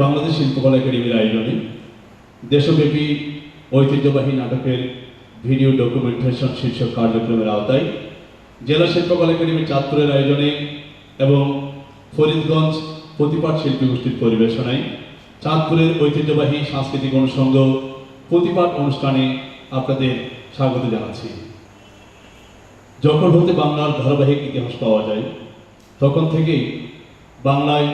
বাংলাদেশ শিল্পকলা একাডেমির আয়োজনে দেশব্যাপী ঐতিহ্যবাহী নাটকের ভিডিও ডকুমেন্টেশন শীর্ষক কার্যক্রমের আওতায় জেলা শিল্পকলা একাডেমির ছাত্রদের আয়োজনে এবং ফরিদগঞ্জ প্রতিপাট শিল্পী গোষ্ঠীর পরিবেশনায় চাঁদপুরের ঐতিহ্যবাহী সাংস্কৃতিক অনুষঙ্গ প্রতিপাট অনুষ্ঠানে আপনাদের স্বাগত জানাচ্ছি। যখন হতে বাংলার ধারাবাহিক ইতিহাস পাওয়া যায় তখন থেকেই বাংলায়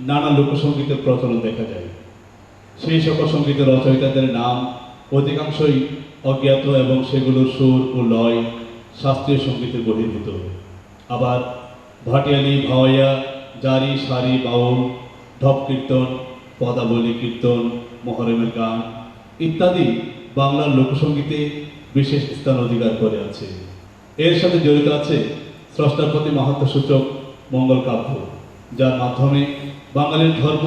নানা লোকসঙ্গীতের প্রচলন দেখা যায়। সেই সকল সঙ্গীতের রচয়িতাদের নাম অধিকাংশই অজ্ঞাত এবং সেগুলোর সুর ও লয় শাস্ত্রীয় সঙ্গীতে বহির্ভূত। আবার ভাটিয়ালি, ভাওয়াইয়া, জারি, সারি, বাউল, ঢপ কীর্তন, পদাবলী কীর্তন, মহরমের গান ইত্যাদি বাংলার লোকসঙ্গীতে বিশেষ স্থান অধিকার করে আছে। এর সাথে জড়িত আছে স্রষ্টার প্রতি মাহাত্ম্যসূচক মঙ্গল কাব্য, যার মাধ্যমে বাঙালির ধর্ম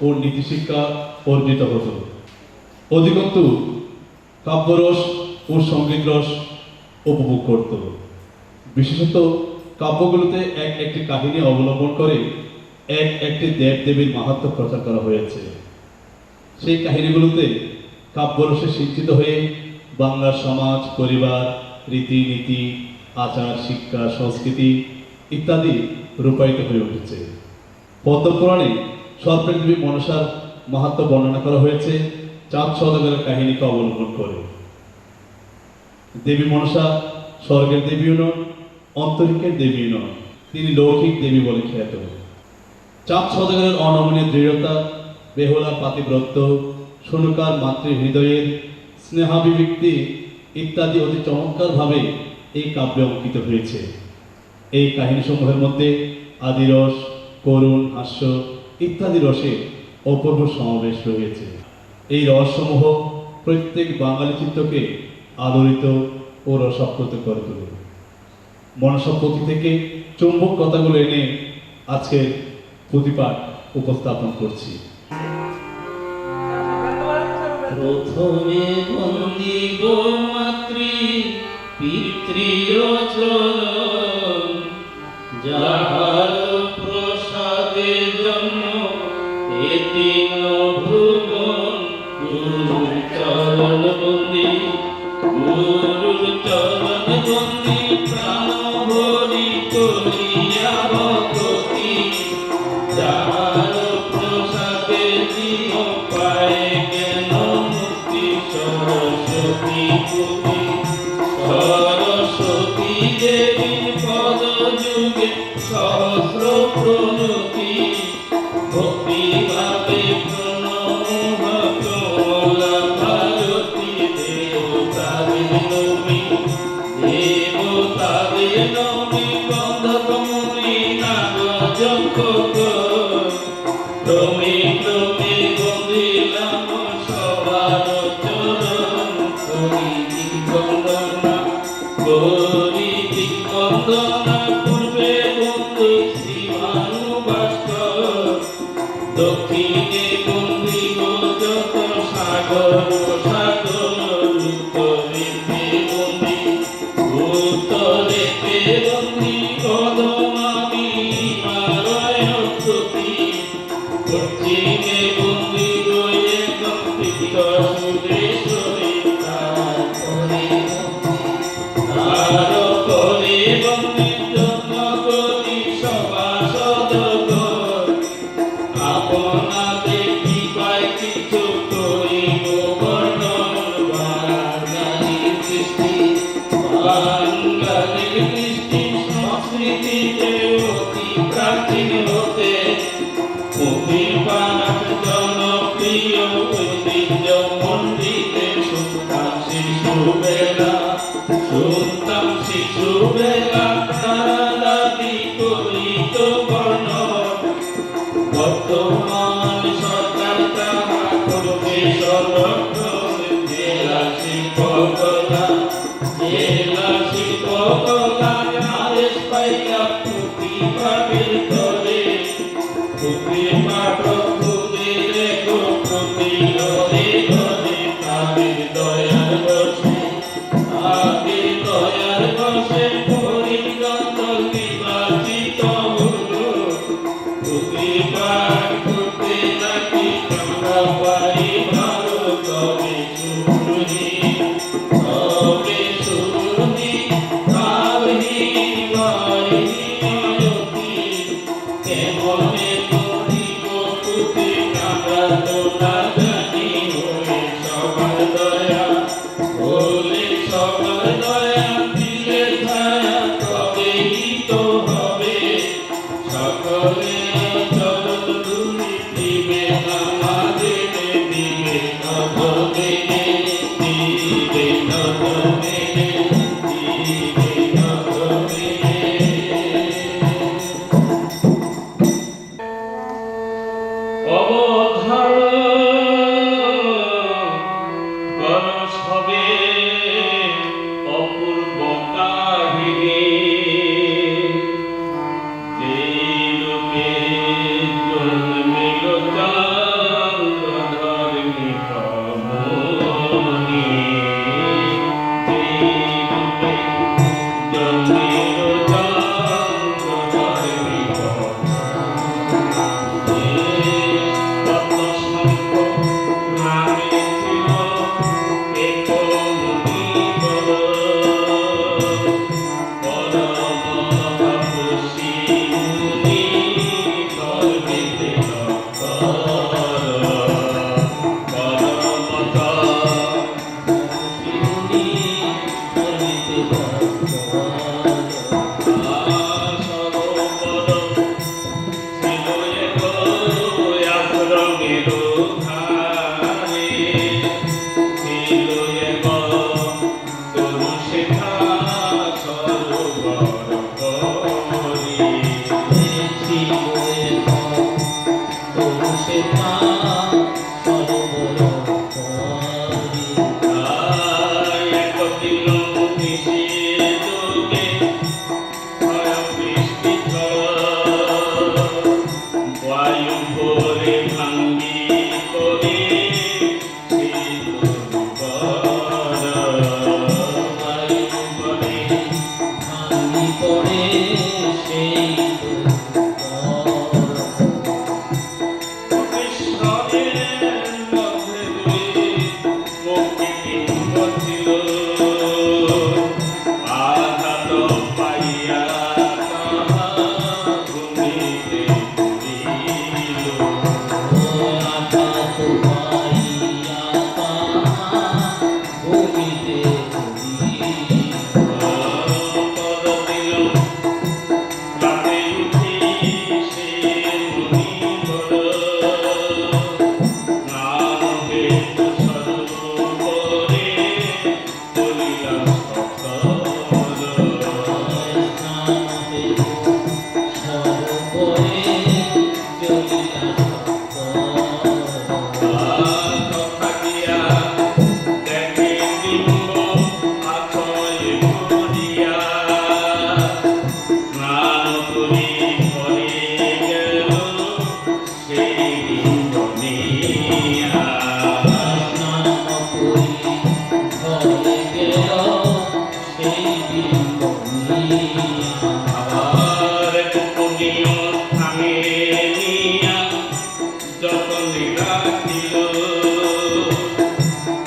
ও নীতিশিক্ষা অর্জিত হতো। অধিকন্তু কাব্যরস ও সঙ্গীত রস উপভোগ করত। বিশেষত কাব্যগুলোতে এক একটি কাহিনী অবলম্বন করে এক একটি দেবদেবীর মাহাত্ম্য প্রচার করা হয়েছে। সেই কাহিনীগুলোতে কাব্যরসে সিঞ্চিত হয়ে বাংলার সমাজ, পরিবার, রীতিনীতি, আচার, শিক্ষা, সংস্কৃতি ইত্যাদি রূপায়িত হয়ে উঠেছে। পদ্মপুরাণে সর্পের দেবী মনসার মাহাত্ম্য বর্ণনা করা হয়েছে চাঁদ সওদাগরের কাহিনীকে অবলম্বন করে। দেবী মনসা স্বর্গের দেবীও নন, অন্তরিকের দেবীও নন, তিনি লৌকিক দেবী বলে খ্যাত। চাঁদ সওদাগরের অনমনীয় দৃঢ়তা, বেহুলার পাতিব্রত্য, সনুকার মাতৃহৃদয়ের স্নেহাভিব্যক্তি ইত্যাদি অতি চমৎকারভাবে এই কাব্যে অঙ্কিত হয়েছে। এই কাহিনীসমূহের মধ্যে আদিরস, করুণ, হাস্য ইত্যাদি রসে অপূর্ব সমাবেশ রয়েছে। এই রসসমূহ প্রত্যেক বাঙালি চিত্তকে আলোড়িত ও রসাপ্লুত করে তোলে। মনসাপতি থেকে চুম্বক কথাগুলো এনে আজকের প্রতিপাট উপস্থাপন করছি। প্রথমে বন্দি গো মাতৃ পিতৃয় চরণ, যাহার প্রসাদে জন্ম এতি ভুবন। গুরুর চরণ বন্দি, গুরুর চরণ বন্দি, প্রাণ ভরি করিয়া ভক্তি। যাহার প্রসাদে জীব পায় জ্ঞান মুক্তি। সরস্বতী পুত্রী সরস্বতী দেবী পদ যুগে সহস্র প্রণতি। ভক্তি ভাবে প্রণব কমলা ভারতী। দেবতাদের নমি, দেবতাদের নমি, বন্ধক মুনি নাগ যক্ষ। ক্রমে ক্রমে বন্দিলাম সবার চরণ। করি বন্দনা, করি বন্দনা, পূর্বে বন্দী শ্রীভানু ভাস্কর। দক্ষিণে বন্দী যত সাগর সাগর। উত্তরে বন্দী, উত্তরে বন্দী কদমামি হিমালয় প্রতি। পশ্চিমে বন্দী রয়ে কম্পিত সুরেশ্বরী। তারপরে বন্দী জন্মগতি সভাসদগণ। আপনাদের কৃপায় কিছু করিব কাটিল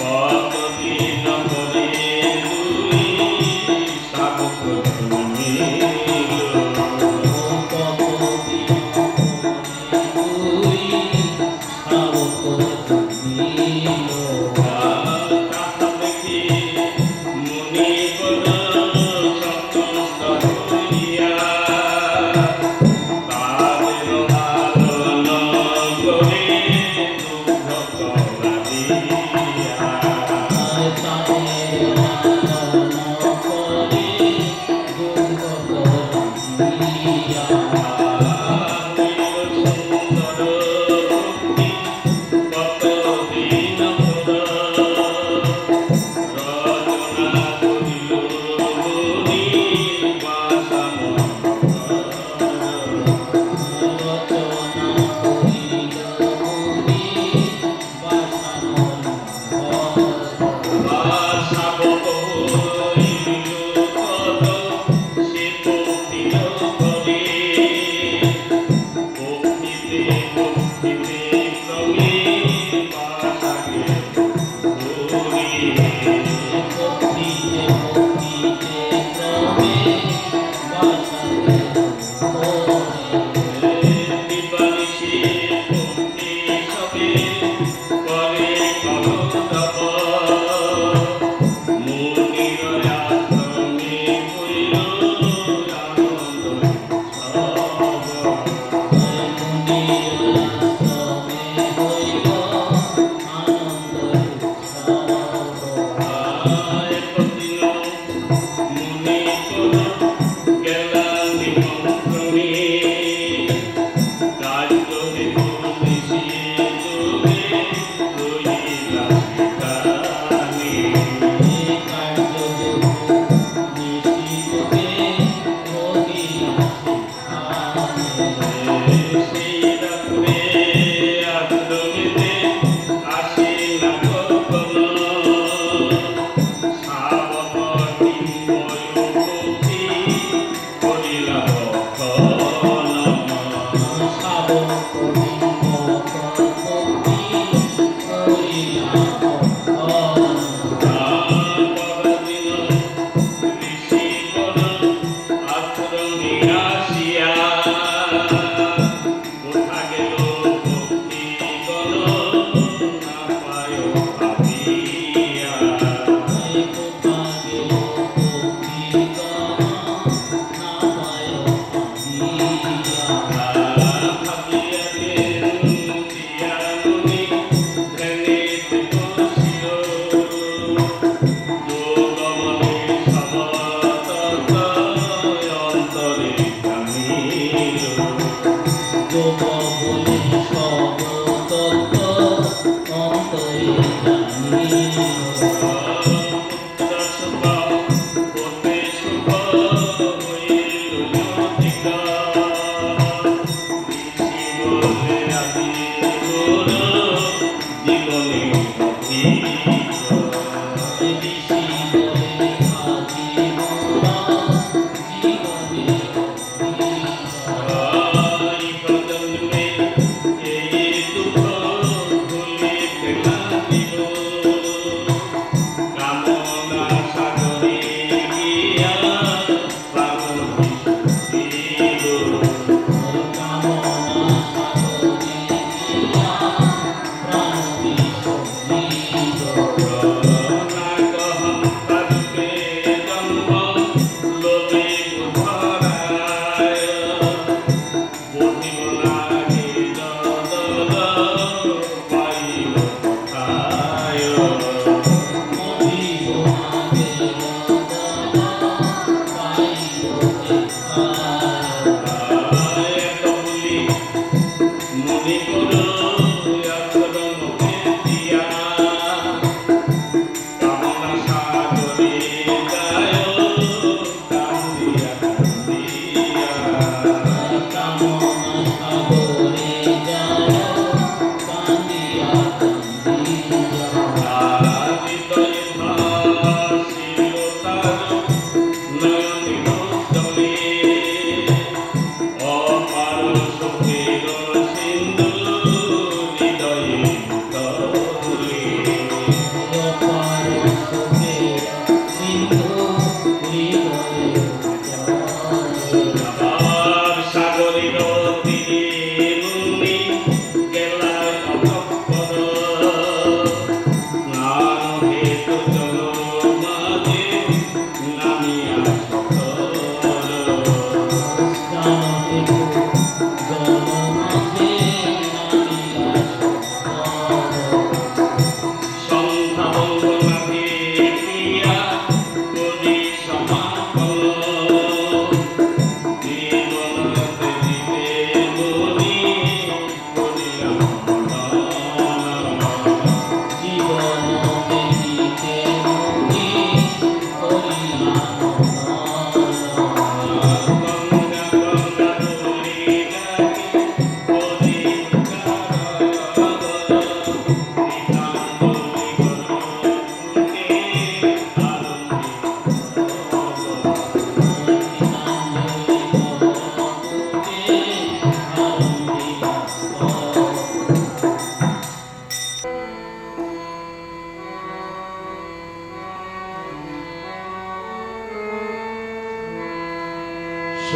কতদিন পরে দুই শাবক জন্মিল কতদিন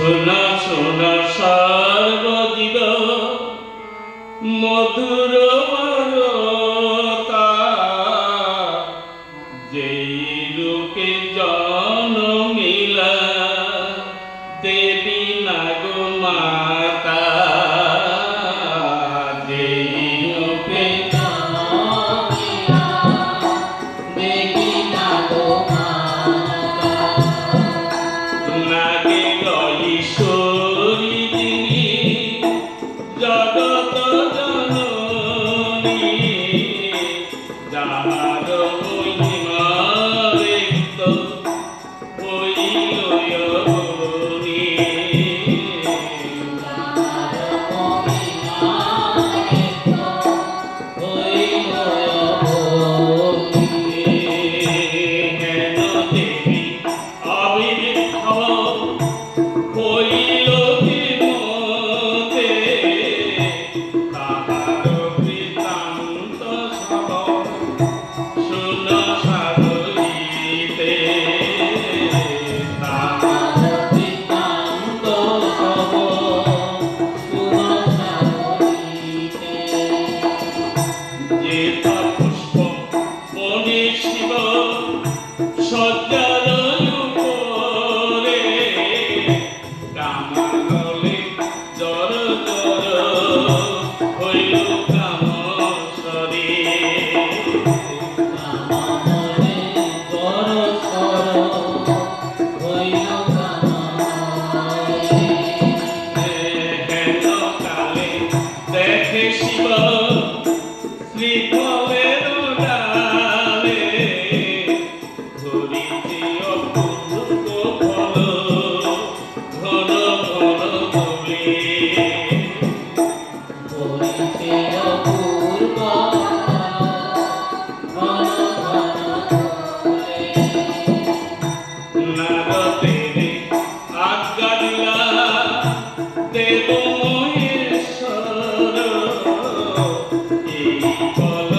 শোনা শোনা সর্বজীব মধুর বারতা যেই রূপে জন্মিলা দেবী নাগো মাতা যেই রূপে নাগে ঈশ্বরী যিনি জগত জননী যাহার মহিমা ব্যক্ত হইল অবনী। হেন দেবী আবির্ভাব হইল বিমতে তাহার বৃত্তান্ত সব শুন সাগরিতে তাহার বৃত্তান্ত সব শুন সাগরিতে। যেত পুষ্প মণি শিব সজ্জার উপরে কামানলে জর জর হইল কামসরে কামানলে জর জর হইল কামসরে। হেন কালে দেখে শিব শ্রীফলের ডালে ধরিতে অপূর্ব ফল ঘন ঘন তোলে ধরিতে অপূর্ব ঘন ঘন তোলে। নারদের আজ্ঞা দিলা দেব মহেশ্বর এই ফল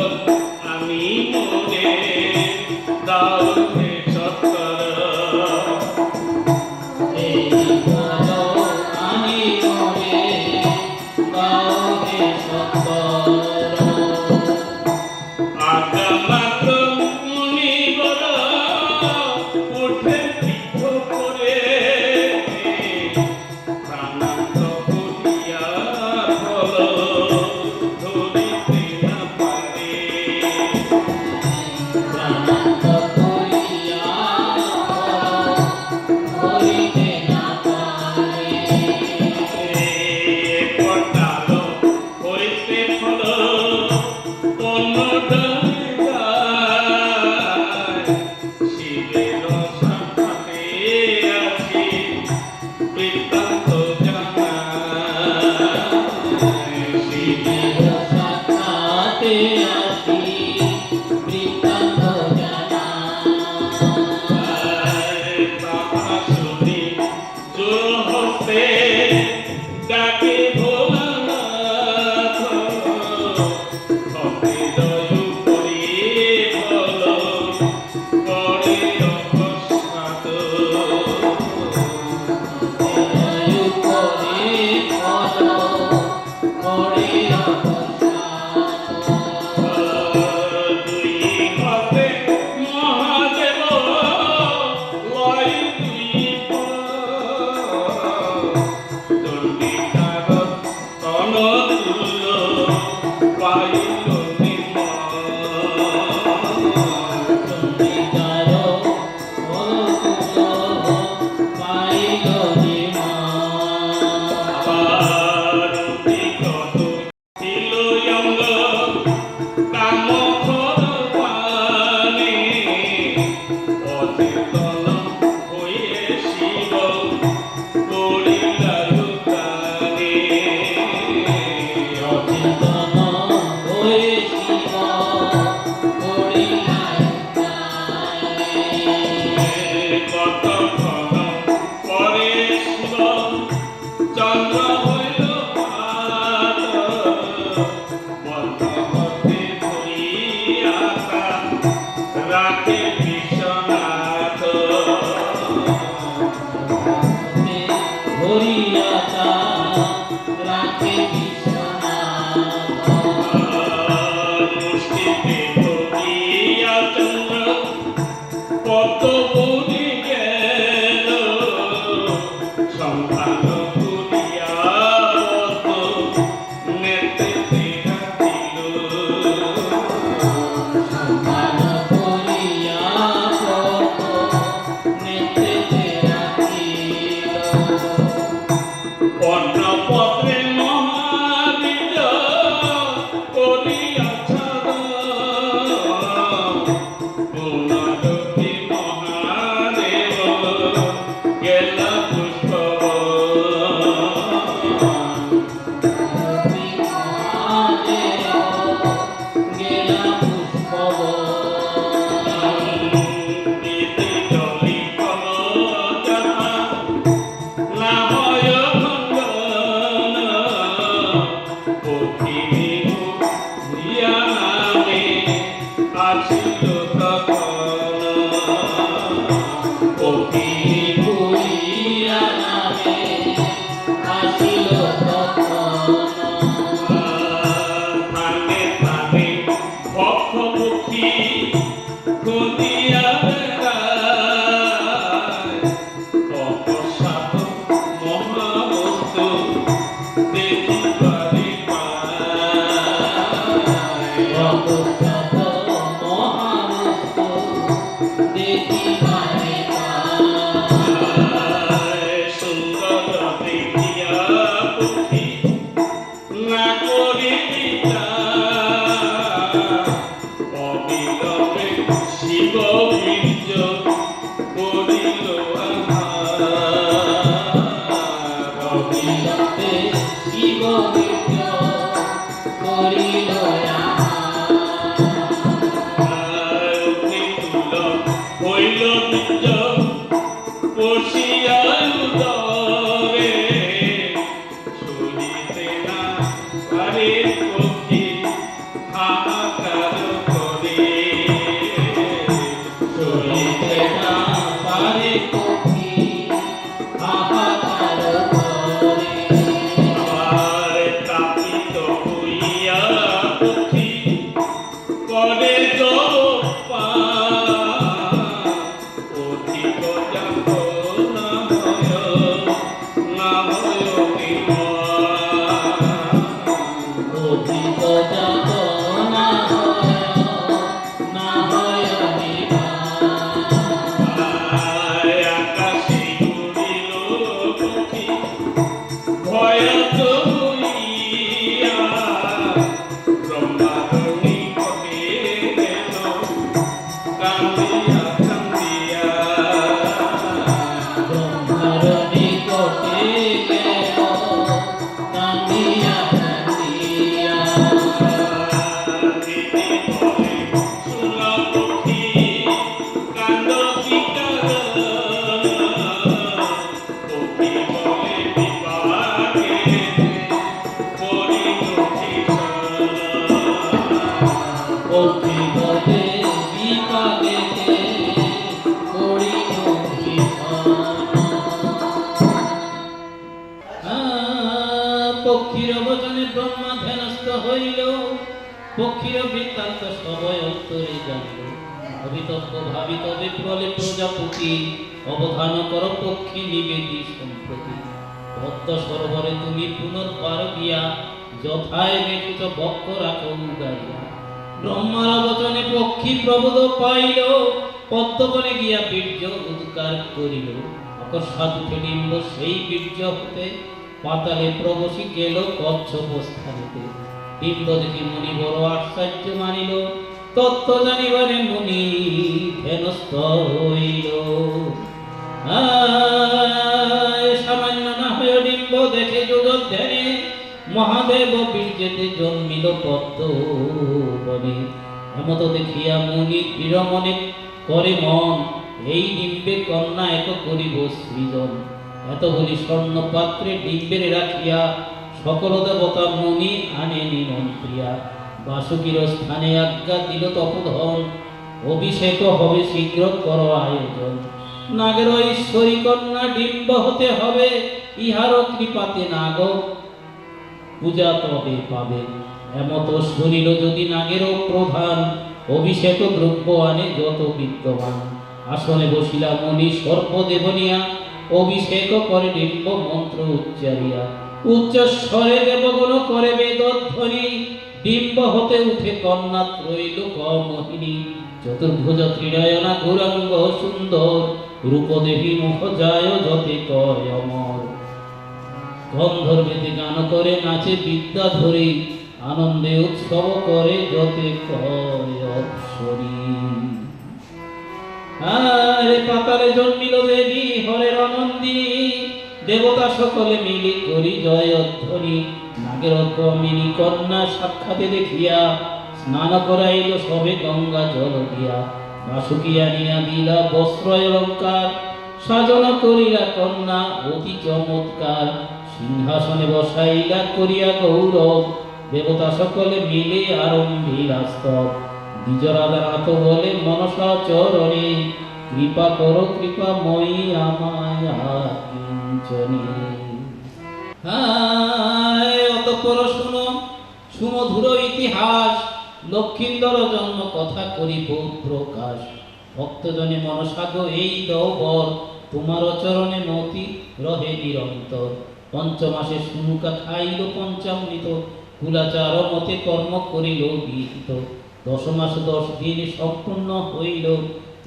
দিতে ধরিয়া চন্দ্র কত বুড়ি গেল সন্ধান করিয়া কত নেত্রে রাখিল সন্ধান করিয়া কত নেত্রে রাখিল। কর্ণপত্রে মহাবীর করিয়াছে পুনরুক্তি মহাদেব গেল পুষ্প গেলা পুষ্পবন। দিতে জলি কল যাহা না হয় ভঙ্গন পৃথিবী ভুলিয়া নামে আসিল তখন পৃথিবী ভুলিয়া নামে আসিল তখন। স্থানে স্থানে ভক্ষ পক্ষী খুঁজিয়া বেড়ায় অকস্মাৎ মহাবস্তু দেখিবারে পায় অকস্মাৎ মহাবস্তু দেখিবারে পায়। সুন্দর দেখিয়া পক্ষী না করি অবিলম্বে শিব বীর্য করিল আহার। অবিলম্বে শিব বীর্য করিল আহার। অগ্নিকুণ্ড হইল বীর্য বসিয়া উদরে সহিতে না পারে পক্ষী হাহাকার করে সহিতে না পারে পক্ষী হাহাকার করে। আর তাপিত হইয়া পক্ষী করে জপা অধিক যাত না হয় অধিক যাত না হয় না হয় অভিমান। আকাশে উড়িল পক্ষী ভয়ত হইয়া ব্রহ্মার নিকটে গেল কান্দিয়া কান্দিয়া ব্রহ্মার নিকটে গেল কান্দিয়া কান্দিয়া। দিদি বলে শুন পক্ষী কান্দ কি কারণ পক্ষী বলে বিপাকে পরিণতি পক্ষী বলে বিপাকেতে পড়িল পক্ষীর বচনে ব্রহ্মা ধ্যানস্থ হইল। পক্ষীর বৃত্তান্ত সবয় অন্তরে জানিল। অবিতব্য ভাবিত বিপ্রলে প্রজাপতি অবধান কর পক্ষী নিবেদি সম্প্রতি। ভক্ত সরোবরে তুমি পুনর্বার গিয়া যথায় মেটিত বক্ষ রাখো উগাইয়া। ব্রহ্মার বচনে পক্ষী প্রবোধ পাইল। পদ্মবনে গিয়া বীর্য উদ্গার করিল। অকস্মাৎ উঠে ডিম্ব সেই বীর্য হতে পাতালে প্রবশী গেল কচ্ছপ স্থানেতে। ডিম্ব দেখি মুনি বড় আশ্চর্য মানিল। তত্ত্ব জানিবারে মুনি ধ্যানস্থ হইল। সামান্য না হয়ে ডিম্ব দেখে যোগ ধ্যানে মহাদেব বীর্যেতে জন্মিল পদ্ম বনে। এমত দেখিয়া মুনি দৃঢ় মনে করে মন, এই ডিম্বে কন্যা এক করিব সৃজন। এত বলি স্বর্ণ পাত্রে ডিম্বের রাখিয়া সকল দেবতা মুনি আনে নিমন্ত্রিয়া। বাসুকীর স্থানে আজ্ঞা দিল তপোধন, অভিষেক হবে শীঘ্র কর আয়োজন। নাগের ঈশ্বরী কন্যা ডিম্ব হতে হবে, ইহার কৃপাতে নাগ পূজা তবে পাবে। এমত শরীর যদি নাগেরও প্রধান, অভিষেক দ্রব্য আনে যত বিদ্যমান। আসনে বসিলা মনি সর্বদেবনিয়া, অভিষেক করে নিম্ব মন্ত্র উচ্চারিয়া। উচ্চস্বরে দেবগুণ করে বেদধ্বনি, ডিম্ব হতে উঠে কন্যা ত্রৈলোক মোহিনী। চতুর্ভুজ ত্রিনয়না গৌরাঙ্গ সুন্দর, রূপদেবী মুখ যায় যতে কয় অমর। গন্ধর্বেতে গান করে নাচে বিদ্যা ধরে, আনন্দে উৎসব করে যতে কয় অপ্সরী। আরে পাতালে জন্মিল দেবী হরের অনন্দিনী, দেবতা সকলে মিলি করি জয়ধ্বনি। নাগের কমিনী কন্যা সাক্ষাতে দেখিয়া, স্নান করাইল সবে গঙ্গা জল দিয়া। বাসুকি আনিয়া দিলা বস্ত্র অলঙ্কার, সাজনা করিলা কন্যা অতি চমৎকার। সিংহাসনে বসাইলা করিয়া গৌরব, দেবতা সকলে মিলে আরম্ভিলা স্তব। দ্বিজরাধার হাত বলে মনসা চরণে, কৃপা করো কৃপাময়ী আমায় আর কিঞ্চনে। অতঃপর শুনো সুমধুর ইতিহাস, লক্ষিন্দর জন্ম কথা করিব প্রকাশ। ভক্তজনে মনসাগ এই দাও বর, তোমার চরণে মতি রহে নিরন্তর। পঞ্চমাসে শুনুকা খাইল পঞ্চামৃত, কুলাচার মতে কর্ম করিল বিহিত। 10 মাস 10 দিন সম্পূর্ণ হইল,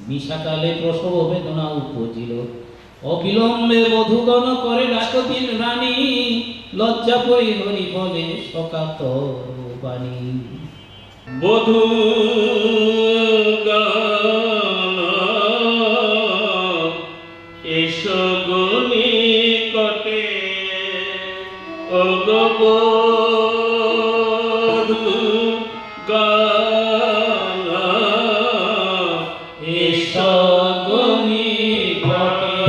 বিশাকালে প্রসব বেদনা উপজিল। অবিলম্বে বধূগণ করে ডাকতিন রানী, লজ্জা পরিহরি বলে সকাতর বাণী। বধূ এসো গুনি কটে, ও গো বধূ এসো গুনি কটে,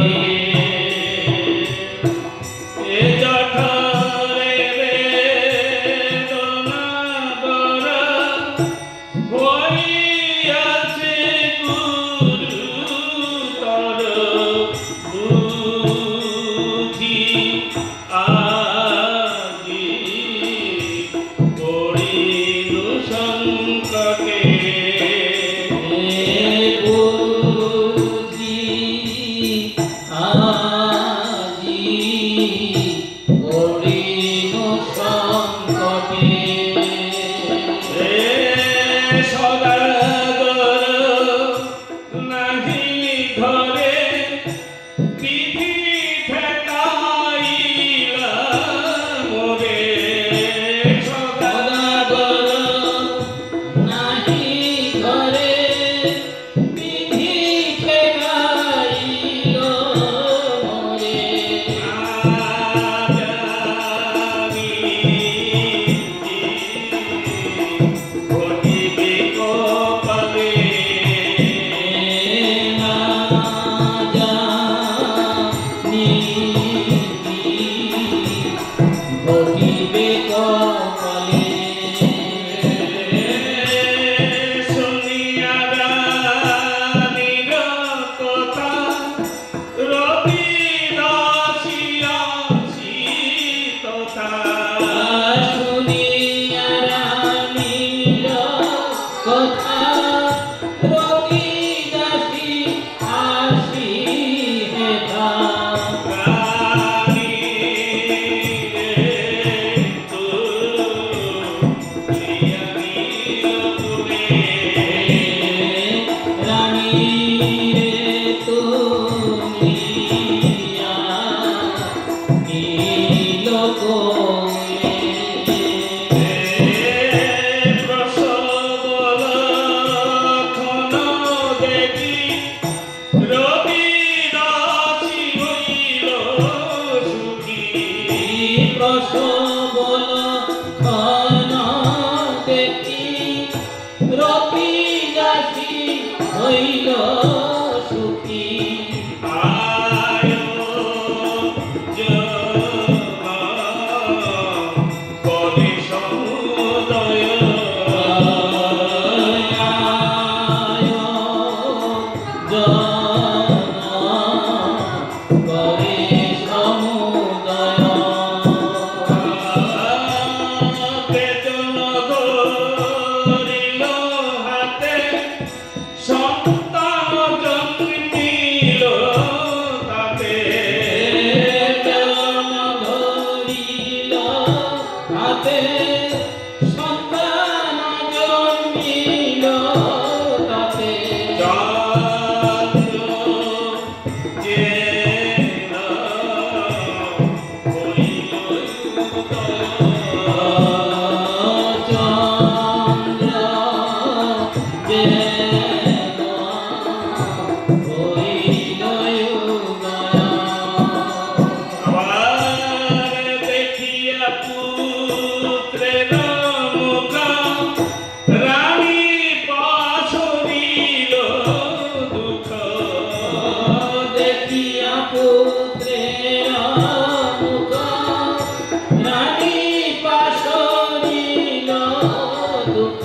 এ জঠরে বেদনা বরা, হইয়াছে গুরুতর বুঝি। আজি পড়িল সংকটে, বুঝি আজি পড়িল সংকটে। সদাগর নাহি ধরে, বিধি ঠেকাইলা মোরে। সদাগর নাহি ঘরে, বিধি ঠেকাইল মোরে। ঘটিবে কপালে, না জানি ঘটিবে কপালে। শুনিয়া রানীর কথা, রবি দাসিয়াছি তথা। শুনিয়া রানীর কথা, রবি দাসী আসি হেথা। রানী রে তু প্রিয়া নীল তুলে, রানী রে তুমিয়া নীল কোলে। প্রসব লক্ষণ দেখি, রবি দাসী হইল সুখী। প্রসব লক্ষণ দেখি, রবি দাসী হইল সুখী। আয় বলে সমুদয়, করে সমুদয়। বেদন গো যে হইল উদয়। আবার দেখিয়া পুত্রের মুখ রানী পাশরিল দুঃখ। দেখিয়া পুত্রের মুখ রানী পাশরিল দুঃখ।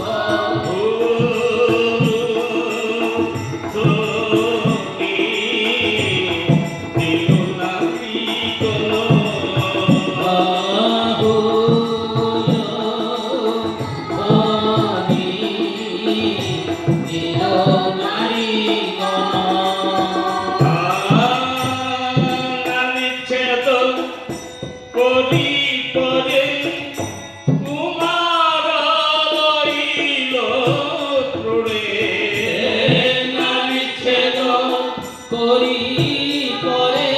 করি পরে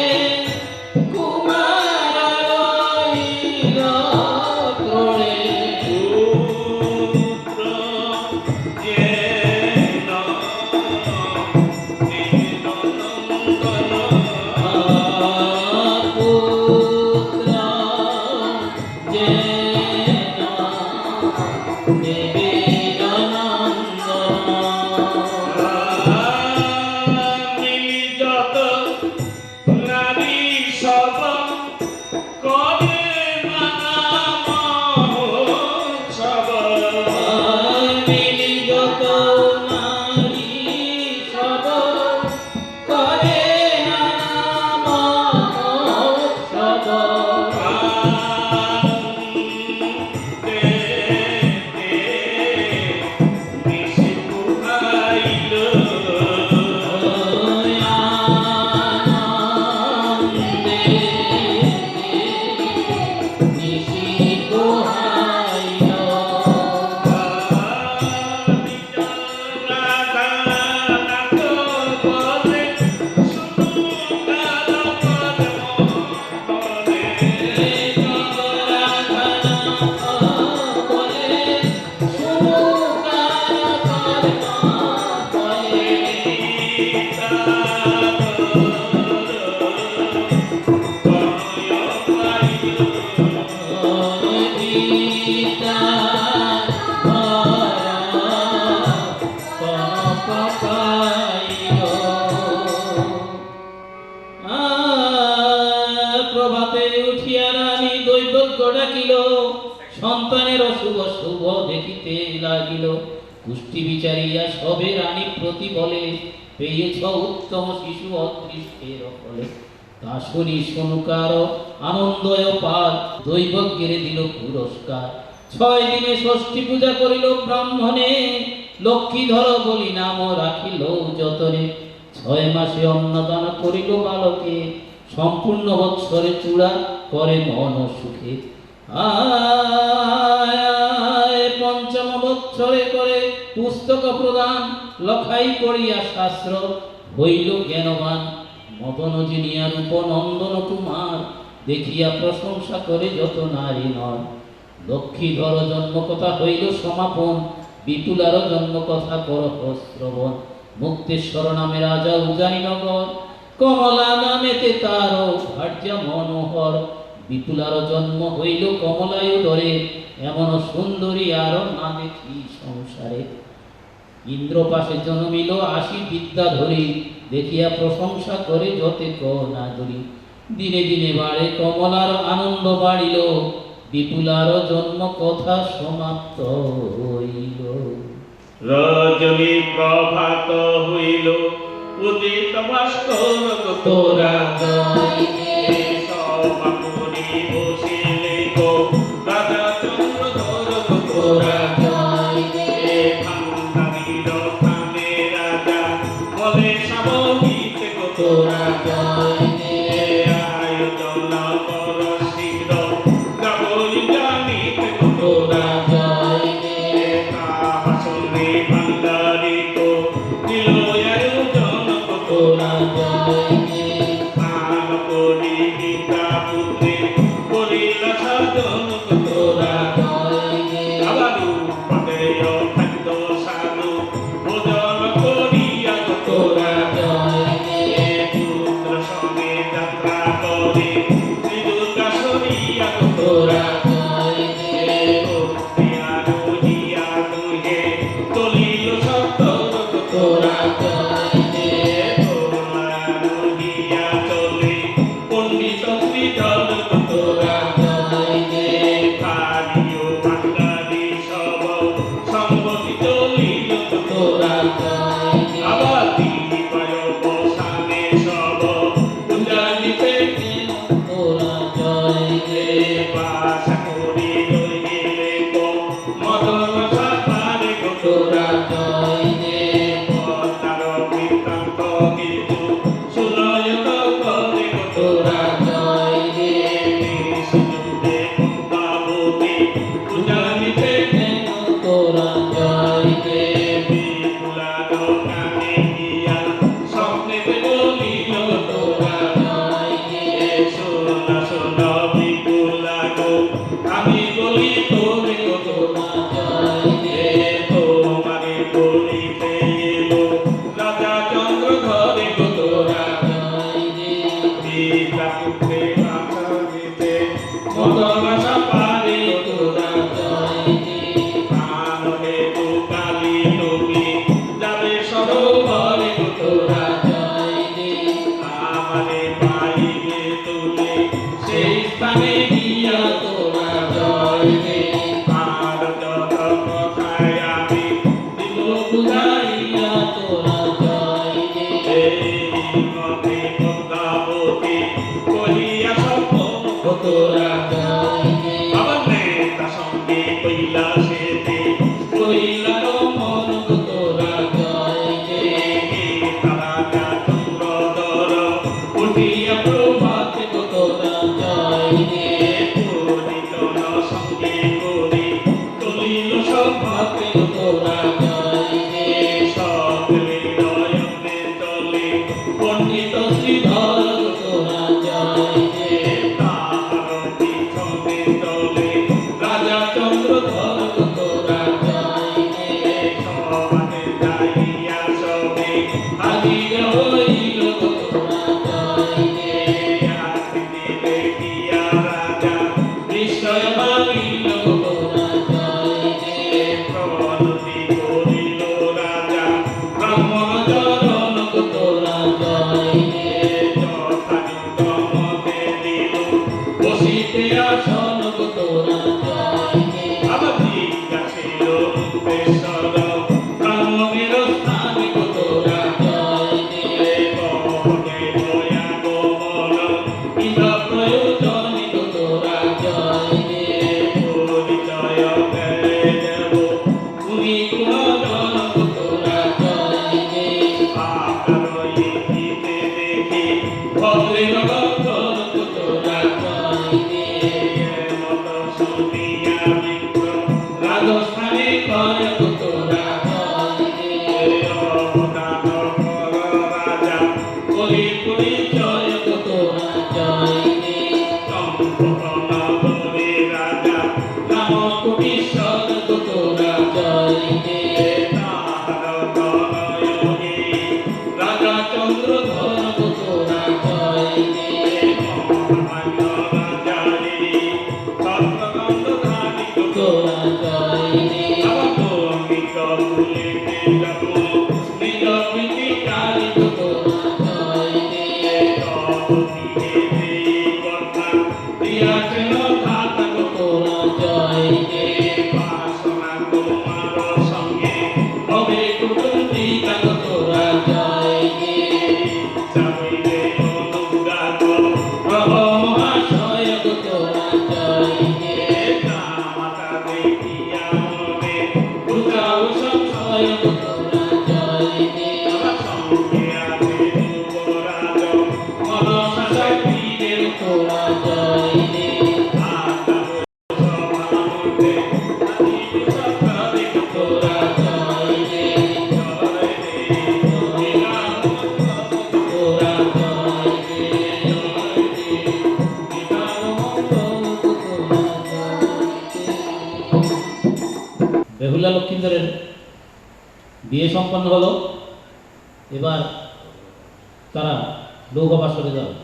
কুমার রইল ক্রোড়ে। পুত্র যেন দেবীর নন্দন। মিলিগত নারী সব করে নানা মহোৎসব। আনন্দে নিশি পোহাইল। প্রভাতে উঠিয়া রানী দৈবজ্ঞ ডাকিল। সন্তানের অশুভ শুভ দেখিতে লাগিল। কুষ্টি বিচারিয়া সবে রানী প্রতি বলে, পেয়েছ উত্তম শিশু অদৃষ্টের ফলে। তা শুনি শুনুকার আনন্দয় পার, দৈবজ্ঞের দিল পুরস্কার। 6 দিনে ষষ্ঠী পূজা করিল ব্রাহ্মণে, লক্ষ্মীধর বলি নাম রাখিল যতনে। 6 মাসে অন্নদান করিল বালকে, সম্পূর্ণ বৎসরে চূড়া করে মন সুখে। পঞ্চম বৎসরে করে পুস্তক প্রদান, লখাই পড়িয়া শাস্ত্র হইল জ্ঞানবান। মদন জিনিয়া রূপ নন্দন কুমার, দেখিয়া প্রশংসা করে যত নারী নর। লক্ষ্মীধর জন্ম কথা হইল সমাপন, বিপুলার জন্ম কথা করহ শ্রবণ। মুক্তেশ্বর নামে রাজা উজানিনগর, কমলা নামেতে তার ভার্যা মনোহর। বিপুলার জন্ম হইল কমলায়ুধরে, এমন সুন্দরী আর না দেখি সংসারে। ইন্দ্র পাশে জন্মিল 80 বিদ্যা ধরি, দেখিয়া প্রশংসা করে যতে না ধরি। দিনে দিনে বাড়ে কমলার আনন্দ বাড়িল, বিপুলার জন্ম কথা সমাপ্ত হইল। রজনী প্রভাত হইল, উদিত ভাস্কর তোরা সমাপুরি বসিলে গো রাজা চন্দ্রধর তোরা। ভান্ডারীর স্থানে রাজা বলে সাবহিত গো তোরা। আয়োজন কর শীঘ্র গাবই জানিত গো তোরা। তাহাসনে ভান্ডারী গো দিল আয়োজন গো তোরা। স্নান করি গীতা পুত্রে করিল সাধন গো তোরা। আবারু পদেয় খাদ্য সাধু হইতে এলো রাজা চন্দ্র ঘরে গো তোরা পিতা পুত্রে বাসা দিতে মত বাসা পারে তোরা প্রাণ হেতু কালী নবী যাবে সরোবরে গো তোরা আমারে পাইবে তুলে সেই স্থানে গিয়া তোরা আর যত কথায় আমি দিব বুঝাইয়া এই মতে পদ্মাবতী কহিয়া স্বপ্ন তোরা আবার নেতা সঙ্গে কৈলাসেতে কইলা রমন তোরা তারা চন্দ্রধর উঠিয়া প্রভাতে তোরা পরিজন সঙ্গে করি চলিল সভাতে তোরা সকলে নয়নে চলে পণ্ডিত শ্রীধর তোরা তাহার পিছনে চলে রাজা চন্দ্রধর তোরা সমানে যাইয়া সবে হাজির হইল তোরা আকৃতি দেখিয়া রাজা বিস্ময় মানিল তোরা প্রণতি করিল রাজা ব্রাহ্মণ চরণ তোরা যথাযথমতে দিল বসিতে আসন তোরা আবার জিজ্ঞাসিল মুক্তেশ্বর ব্রাহ্মণের স্থান তোরা বহনে দয়া গোমন ইন্দ্র প্রয়োজন তোরা পরিচয় করে দেব উনি গুণজন তোরা আপনার ইতিতে দেখি ভদ্রের লক্ষণ তোরা মত শুনিয়া বিপ্র রাজস্থানে করে তোরা অবদান কর রাজা বলি পরিচয় তোরা চম্পকন বলে রাজা রাম কোটিশ্বর তোরা তাহার তনয়ে রাজা চন্দ্রধর তোরা মহামান্য রাজারে সত্যকান্ত ধারী তোরা অবমিত ভুলিতে যাব নিজ প্রীতিকারী তোরা তপতিকে কথা দিয়াছেন ঘাতক তোরা বাসনা তোমার সঙ্গে হবে কুটুম্বিকা তোরা চাইলে অনুগাত প্রভ মহাশয় তোরা মাতা দেখিয়া মনে বুঝাও সংশয় তোরা আমার সঙ্গে আছে যুবরাজ মনসা শক্তিদের তোরা বেহুলা লক্ষিন্দরের বিয়ে সম্পন্ন হলো। এবার তারা লৌহবাসরে যাবে।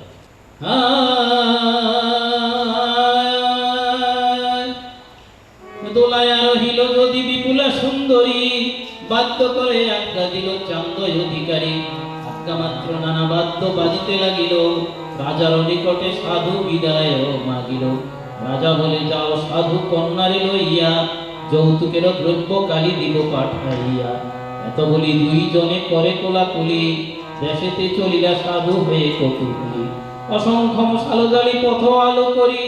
দোলায় রহিল যদি বিপুলা সুন্দরী, বাদ্য করে আজ্ঞা দিল চান্দয় অধিকারী। আজ্ঞা মাত্র নানা বাদ্য বাজিতে লাগিল, রাজার নিকটে সাধু বিদায় মাগিল। রাজা বলে যাও সাধু কন্যারে লইয়া, যৌতুকের দ্রব্য কালি দিব পাঠাইয়া। এত বলি দুইজনে করে কোলাকুলি, দেশেতে চলিলা সাধু হয়ে কতুগুলি। অসংখ্য মশালজালি পথ আলো করি,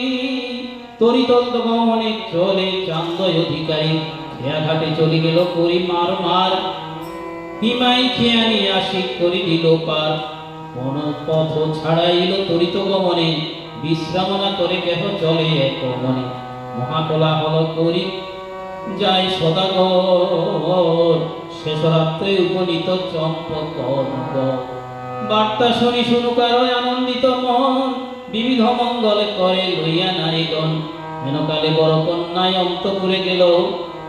তরিতন্ত গমনে চলে চান্দয় অধিকারী। খেয়া ঘাটে চলি গেল করি মার মার, হিমাই খেয়ানি আসি করি দিল পার। কোন পথ ছাড়াইল তরিত গমনে, বিশ্রাম না করে কেহ চলে এক মনে। মহাকোলাহল করি যাই সদাগর, শেষ রাত্রে উপনীত চম্পকনগর। বার্তা শুনি শুনুকার আনন্দিত মন, বিবিধ মঙ্গলে করে লইয়া নারীগণ। হেনকালে বড় কন্যায় অন্তপুরে গেল,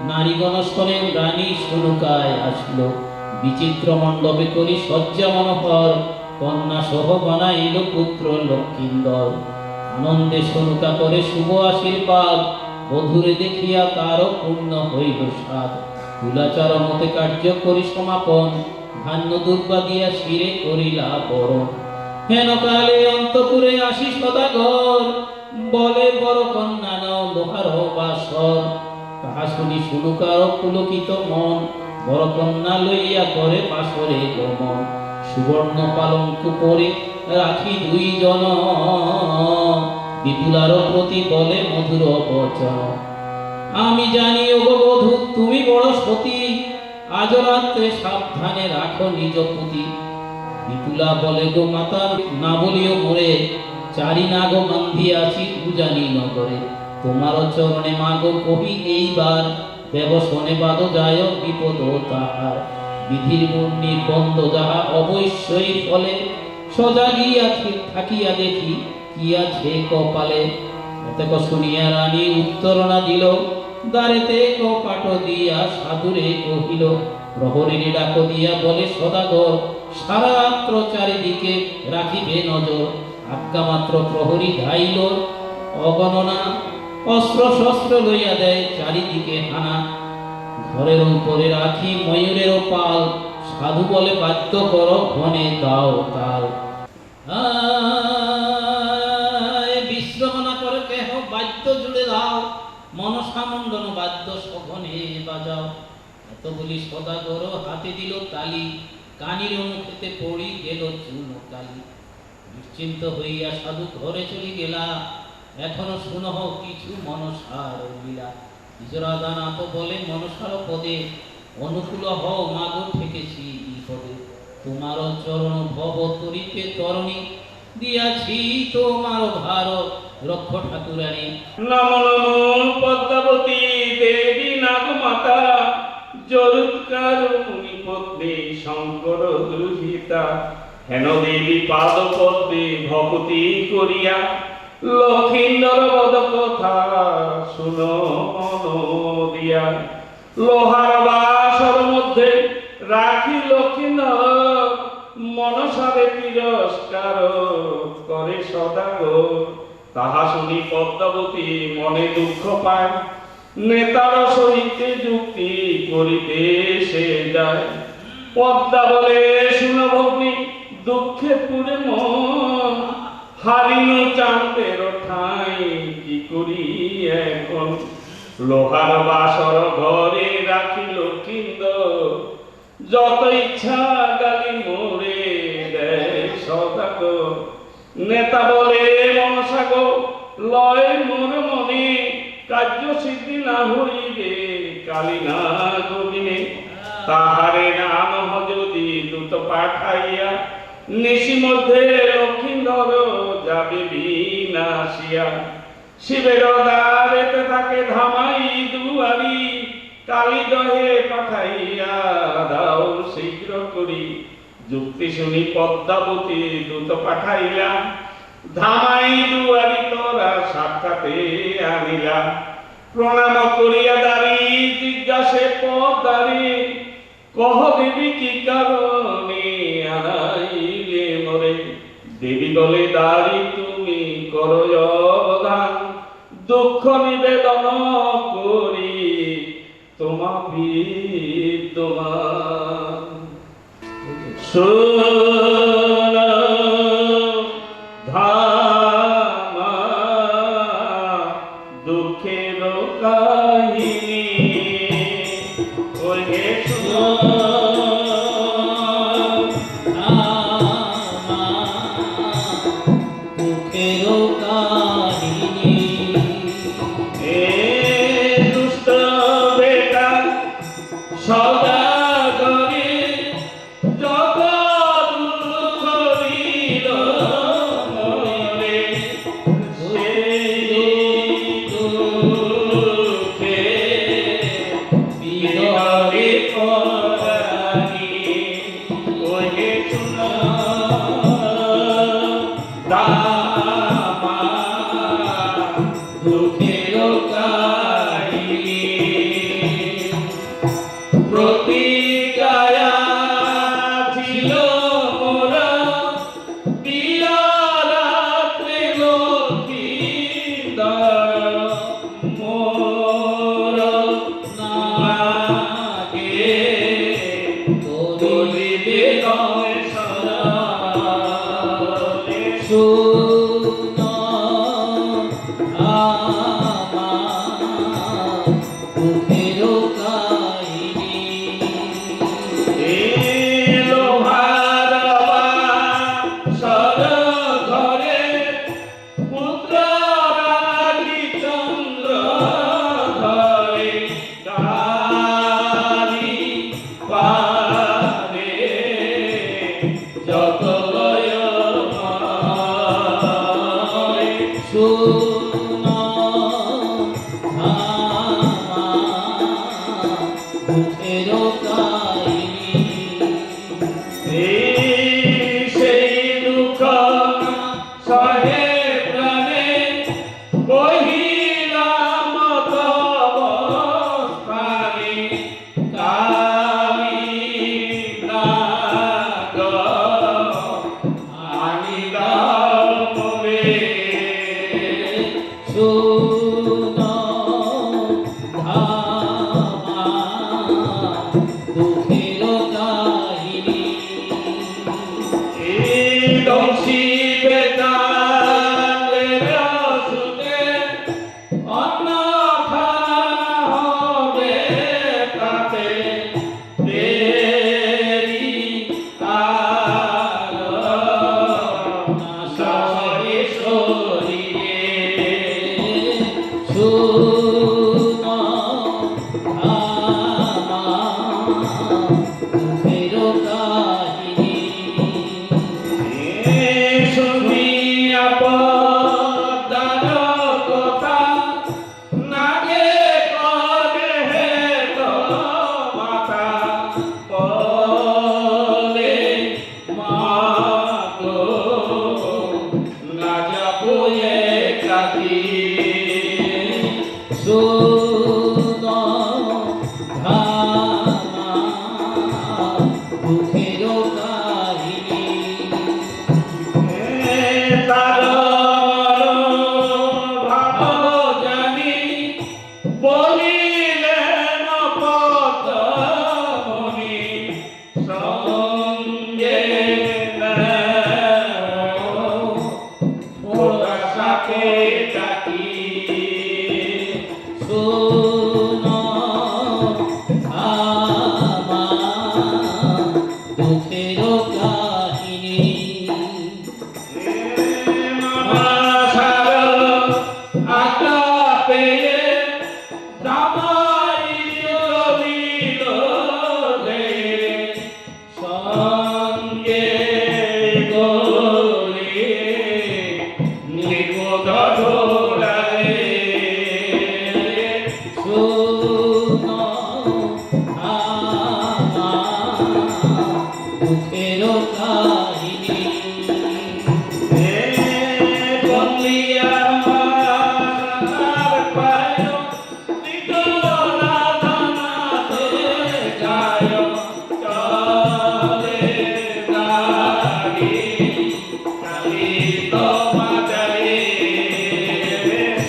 নারীগণ স্তনে রানী শুনুকায় আসলো। বিচিত্র মণ্ডপে করি শয্যা মনোহর, কন্যা সহ বানাইল পুত্র লক্ষিন্দর। আনন্দে সরুকা করে শুভ আশীর্বাদ, বধূরে দেখিয়া তারও পূর্ণ হইল সাধ। তুলাচার মতে কার্য করি সমাপন, ধান্য দুর্বা দিয়া শিরে করিলা বরণ। হেন কালে অন্তপুরে আসি সদাগর, বলে বড় কন্যা নাও লোহার বাসর। তাহা শুনি শুনুকার পুলকিত মন, বড় কন্যা লইয়া করে পাশরে গমন। সুবর্ণ পালঙ্ক করে রাখি দুই জন, বিপুলার প্রতি বলে মধুর বচন। আমি জানি ওগো বধূ তুমি বড় সতী, আজ রাত্রে সাবধানে রাখো নিজ পুতি। বিপুলা বলে গো মাতা না বলিও মোরে, চারি নাগ বান্ধিয়াছি উজানি নগরে। তোমার চরণে মাগো কহি এইবার, ব্যবসনে বাদ যায় বিপদ তাহার। বিধির নির্বন্ধ যাহা অবশ্যই ফলে, সদা গিয়া থাকিয়া দেখি কি আছে কপালে। এতক শুনিয়া রানী উত্তর না দিল, দ্বারেতে কপাট দিয়া সাধুরে কহিল। প্রহরীরে ডাক দিয়া বলে সদাগর, সারা রাত্র চারিদিকে রাখিবে নজর। আজ্ঞা মাত্র প্রহরী ধাইল অগণনা, অস্ত্র শস্ত্র লইয়া দেয় চারিদিকে হানা। ঘরের উপরে রাখি ময়ূরের পাল, সাধু বলে বাদ্য কর ঘনে দাও তাল। বিশ্রাম না করে কেহ বাদ্য জুড়ে দাও, মনসা মণ্ডন বাদ্য সঘনে বাজাও। এত বলি সদাগর হাতে দিল তালি, কানির মুখেতে পড়ি গেল চূর্ণ কালি। নিশ্চিন্ত হইয়া সাধু ঘরে চলি গেলা, এখনো শুনহ কিছু মনসার লীলা। নিজরাদানাথ বলে মনসার পদে, অনুকূল হও মাগো ঠেকেছি বিপদে। তোমার চরণ ভব তরিতে তরণী, দিয়াছি তোমার ভার রক্ষ ঠাকুরানী। নমো নমো পদ্মাবতী দেবী নাগমাতা, জরুৎকার মুনি পদ্মে শঙ্কর গৃহীতা। হেন দেবী পাদ পদ্মে ভক্তি করিয়া, লক্ষিন্দর বদ কথা শুনো মন দিয়া। লোহার বাসর মধ্যে রাখি লক্ষিন্দর, মনসারে তিরস্কার করে সদাগর। তাহা শুনি পদ্মাবতী মনে দুঃখ পায়, নেতার সহিতে যুক্তি করিতে সে যায়। পদ্মা বলে শুনো ভগ্নী দুঃখে পুরে মন, হারিন চাঁদের ঠাই কি করি এখন। লোহার বাসর ঘরে রাখি লক্ষিন্দর, যত ইচ্ছা গালি মোরে দেয় সদাগর। নেতা বলে মনসা গো লয় মোর মনে, কার্য সিদ্ধি না হইবে কালী না গোবিনে। তাহারে নাম যদি দূত পাঠাইয়া, নিশি মধ্যে লক্ষিন্দর যাবে বিনাশিয়া। শিবের দ্বারেতে তাকে ধামাই দুয়ারি, কালী দহে পাঠাইয়া দাও শীঘ্র করি। যুক্তি শুনি পদ্মাবতী দূত পাঠাইলা, ধামাই দুয়ারি তোরা সাক্ষাতে আনিলা। প্রণাম করিয়া দাঁড়ি জিজ্ঞাসে পদ্মারি, কহ দেবী কি কারণে আনাইলে মোরে। দেবী বলে দাঁড়ি তুমি করো অবদান, দুঃখ নিবেদন করি তোমা বিদ্যমান। শোনো ধামা দুঃখের কাহিনী, ওহে শোনো সদাগরে জগৎ হৃদয় সরলে শোনো আমার দুঃখের কাহিনী। লোহার বাসর ঘরে পুত্র রাখি চন্দ্র ঘরে কারি পারে যত লয় ময়। শোনো আমার দুঃখের কাহিনী। সেই দুঃখ সহে প্রাণে কহিলাম তব স্থানে কামিনাগ আমি দাও তবে। শোনো আমার দুঃখের কাহিনী। দংশী বেতালের সুতে অন্য খানা হবে তাতে দেরি আর নাশায় শরীরে। শোনো আমার দুঃখের কাহিনী। শুনিয়া পদ্মার কথা নাগে করে হে তো মাতা বলে মাগো না যাবো একাকী। শোনো আমার দুঃখের কাহিনী। তার ভাব জানি বলিলেন পদ্মমণি সঙ্গে ওরা সাথে ডাকি। শোনো আমার দুঃখের কাহিনী। আজ্ঞা পেয়ে জামাই রবিল সঙ্গে গলে নিপদ ধরালে। শোনো আমার দুঃখের কাহিনী।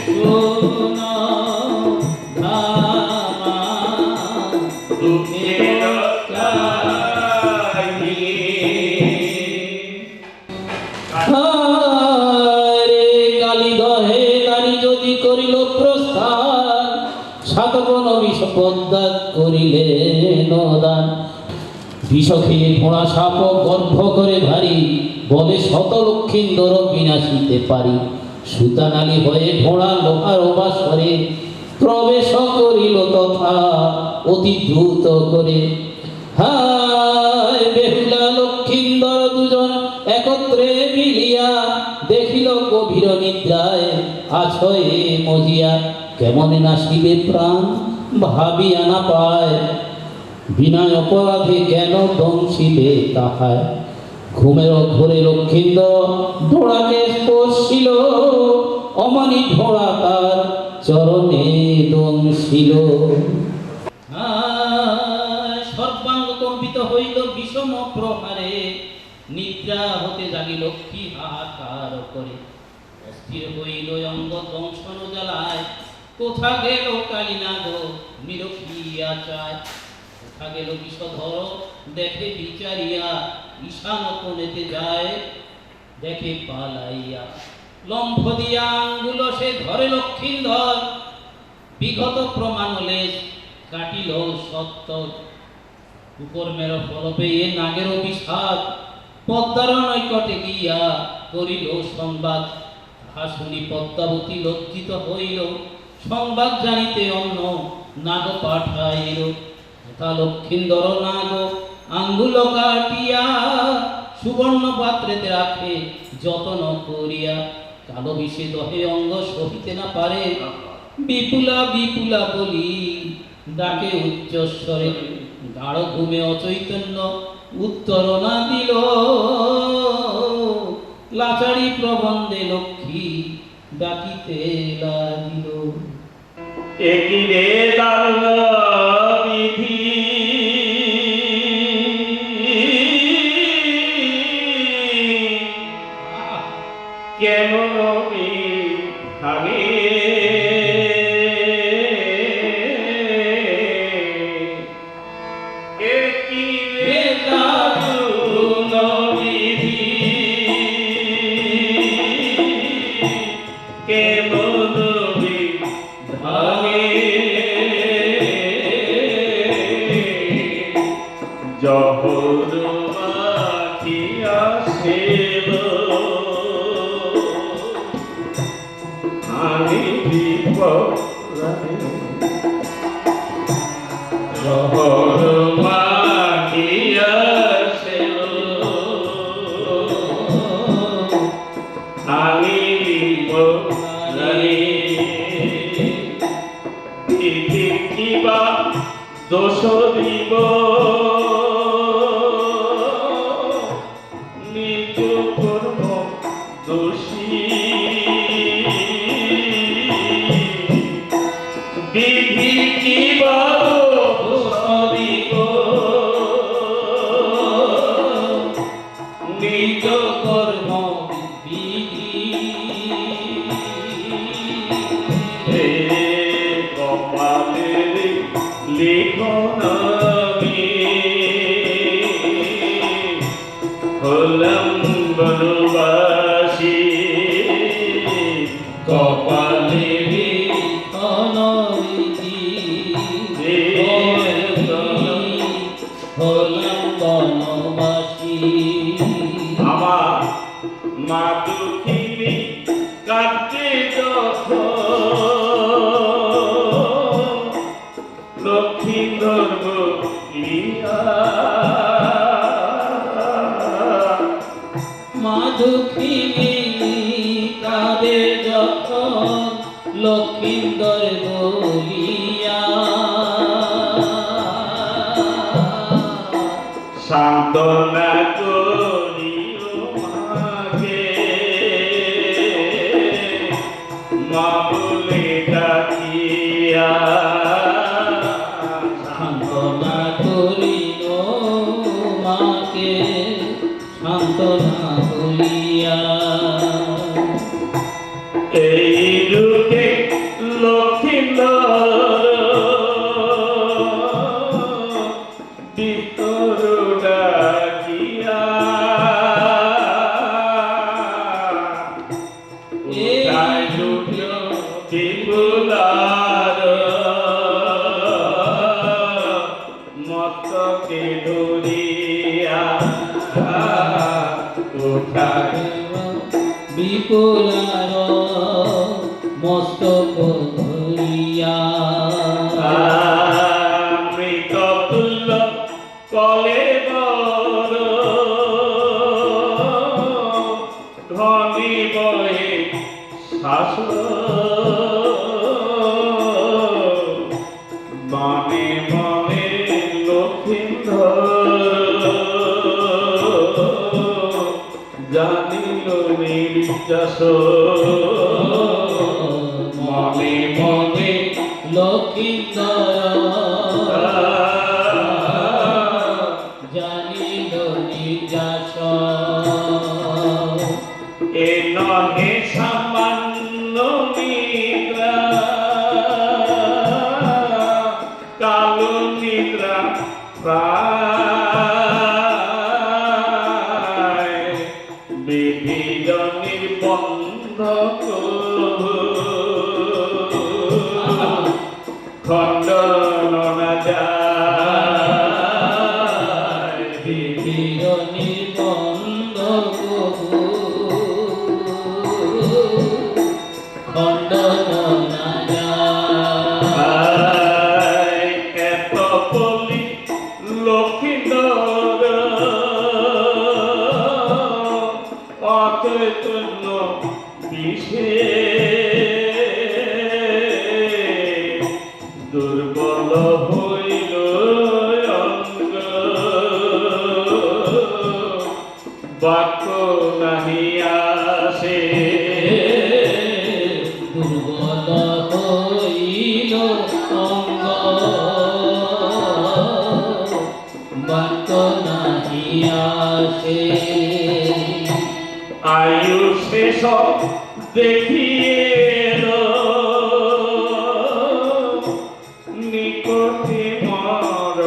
শোনো আমার দুঃখের কাহিনী। রে কালী দহে নারী যদি করিল প্রস্থান, সাতবন বিষ পদ্মা করিলে নদান। বিষ খেয়ে ফোঁড়া সাপ গর্ভ করে ভারী, বলে শত লক্ষিন্দর বিনাশিতে পারি। সুতানালী হয়ে ফোঁড়া লোহার বাসরে প্রবেশ করিল তথা অতি দ্রুত করে। হায় বেহুলা লক্ষিন্দর দুজন একত্রে মিলিয়া দেখিল গভীর নিদ্রায় আছয়ে মজিয়া। কেমনে নাসিবে প্রাণ ভাবিয়া না পায়, বিনয় অপরাধে কেন দংশিবে তাহায়। ঘুমের ঘোরে লক্ষিন্দর ঢোড়াকে স্পর্শিল, অমানি ঢোড়া তার চরণে দংশিল। সর্বাঙ্গ কম্পিত হইল বিষম প্রহারে, নিদ্রা হতে জাগি লক্ষ্মী হাহাকার করে। অস্থির হইল অঙ্গ দংশন জ্বালায়, কোথা গেল কালিনাগ নিরখিয়া চায়। দেখা গেল বিষধর দেখে বিচারিয়া ঈশান কোণেতে যায় দেখে পালাইয়া লম্ফ দিয়া আঙ্গুল সে ধরে লক্ষিন্দর বিগত প্রমাণ লেশ কাটিল সত্য উপর মের ফল পেয়ে নাগের অভিশাপ পদ্মার নৈকটে গিয়া করিল সংবাদ তাহা শুনি পদ্মাবতী লজ্জিত হইল সংবাদ জানিতে অন্য নাগ পাঠাইল তথা লক্ষিন্দর নাগ আঙ্গুল কাটিয়া সুবর্ণ পাত্রেতে রাখে যতন করিয়া কালো বিষে দহে অঙ্গ সহিতে না পারে বিপুলা বিপুলা বলি ডাকে উচ্চস্বরে গাঢ় ঘুমে অচৈতন্য উত্তর না দিল লাচারি প্রবন্ধে লক্ষ্মী ডাকিতে লাগিল একই রে দারুণ বিধি কেমন আমি একই রে দারুণ বিধি কেমন ভাবে জহর মাখিয়া সেল আমি বিপদে জহর মাখিয়া সেল আমি বিপদে কিবা দোষ দিব নিজ কর্ম দোষী বিধি কিবা দোষ দিব নিজ কর্ম বিধি কপালের লিখন আমি হলাম বনবাসী কপালের লিখন হলাম বনবাসী আমার মা দুঃখিনী কাঁদতে লক্ষ্মীন্দর বলিয়া মা দুঃখিনী তাদের যখন লক্ষিন্দর বলিয়া সান্ত্বনা করিও মাকে মা বলে ডাকিয়া সান্ত্বনা করিল মাকে সান্ত্বনা করিয়া এই রূপে লক্ষ্মীন্দর ভিতর ডাকিয়া উঠাই উঠিল বিপুলার মস্তকে ধরিয়া উঠাই বিপুলার মস্তক ধরিয়া মৃত তুল্য কলে বর ধনী বয়ে শাসন মনে মনে লক্ষ্মীন্দর জানিল নির্যাস মনে মনে লক্ষিন্দর জানিল নির্যাস এ নহে সামান্য নিদ্রা কালো নিদ্রা খণ্ডন না যায় বিপির নিবন্ধ কবু খণ্ডন না যায় এত বলি লক্ষ্মীন্দর অচৈতন্য বিষে দুর্বল হইল অঙ্গ বাক্য নাহি আসে দুর্বল হইল অঙ্গ বাক্য নাহি আসে আয়ু শেষ দেখিয়ে নিকটে মর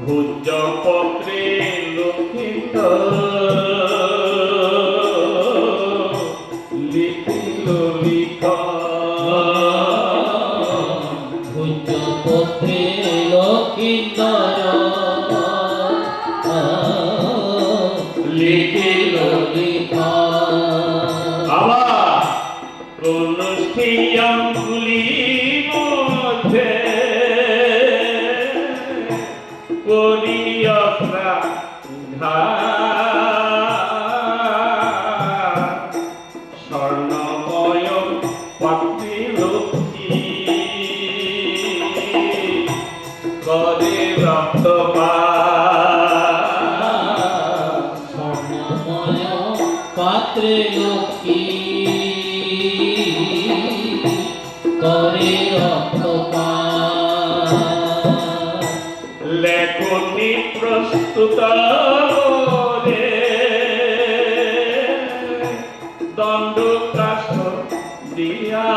ভুজ পত্রে লক্ষিত লিখিল লিখ ভূজপত্রে লক্ষিন্দর লিখিল লিখা আবার অনুষ্ঠিয়াঙ্গুলি মধ্যে করিয়ত্রা স্বর্ণময় পাত্রী লক্ষ্মী করে রক্তপা স্বর্ণময় পাত্রে লক্ষ্মী করে রক্তপাত লেখনি প্রস্তুত রে দণ্ড কাষ্ঠ দিয়া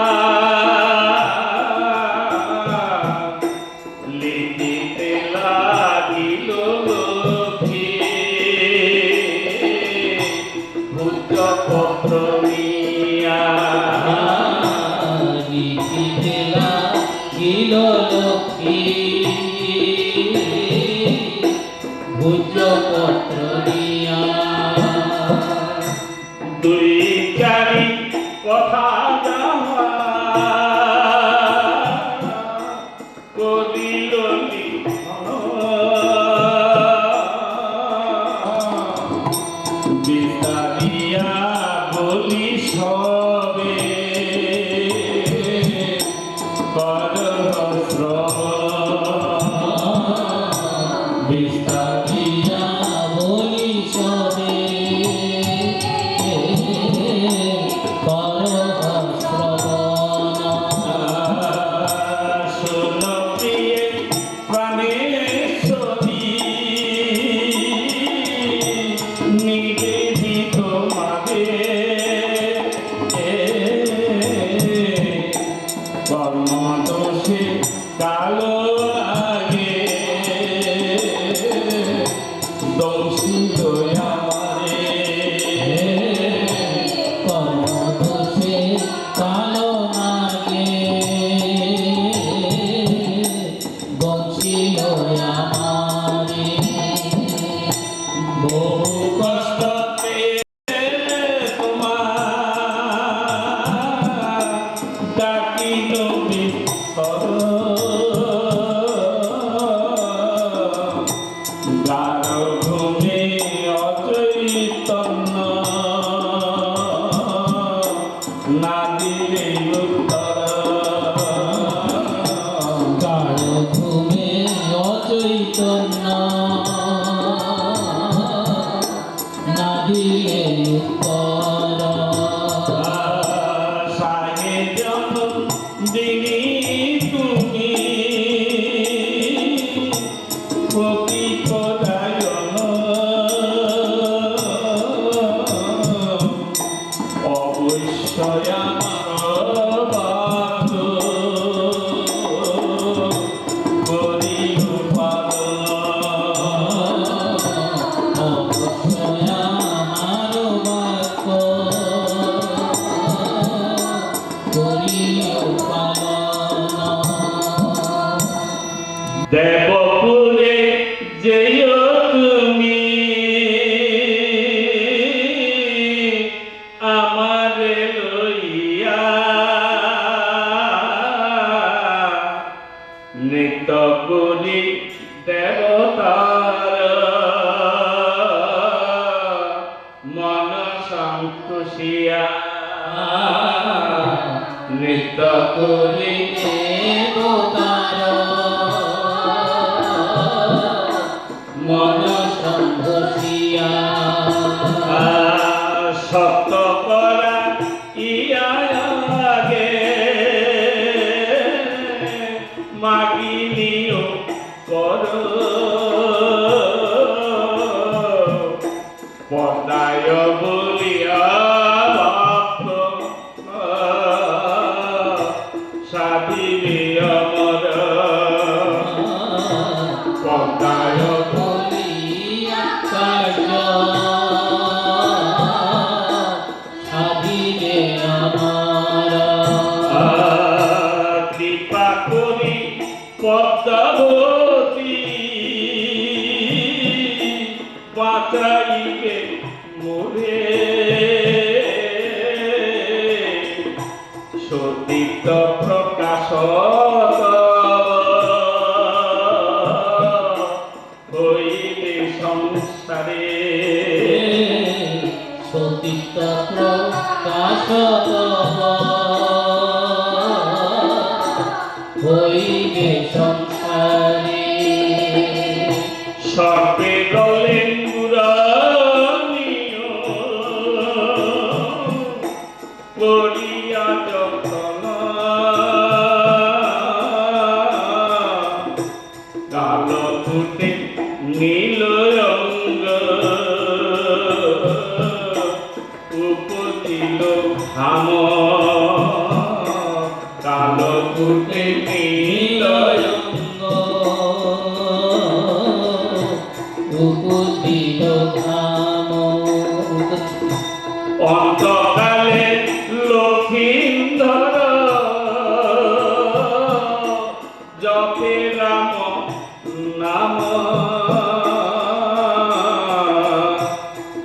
লিখিতে লাগিল লক্ষ্মী ভূজপত্র নিয়া লিখিতে লাগিল লক্ষ্মী ভূজপত্র নিয়া দুই চারি কথা যাহা করিল লিখন বিস্তারিয়া বলি সবে কর বিস্তারিয়া বলি সবে কর শ্রবণ শোন প্রিয়ে প্রাণেশ্বরী নিবেদিত মাগে কর্মদোষে কালো লাগে দোষিল আমারে কর্মদোষে কালো নাগে বঞ্চিল আমারে বহু কষ্ট পেয়ে তোমার ডাকিল বিস্তর গাঢ় ঘুমে অচৈতন্য না দিলে উত্তর কালো ঘুমে অচৈতন্য না দিলে উত্তর সাগে যখন দিনি তুমি প্রকৃত দায়ন অবশ্যই আমার বাদ করি পালন অবশ্যই করি দেবতার মন সন্তোষিয়া নৃত্য করি দেবতার মন সন্তোষিয়া সত্য করা ইয়াগে মাগিনিও কর পদায় বলিয়া সাধিবে অমর পদায় বলিয়া কার্য সাধিবে আমার কৃপা করি পদ্মাবতী বাঁচাইবে মোরে সতীর্থ প্রকাশ হইবে সংসারে সতীত্ব প্রকাশ হইবে সংসারে সর্বে দলেন গুরানিও করিয়া যতন কালো ফুটে নীল রঙ্গ উপদিল ঘাম কালো ফুটে নীল অঙ্গ উপদিল ধাম অন্তকালে লক্ষিন্দর জপে রাম নাম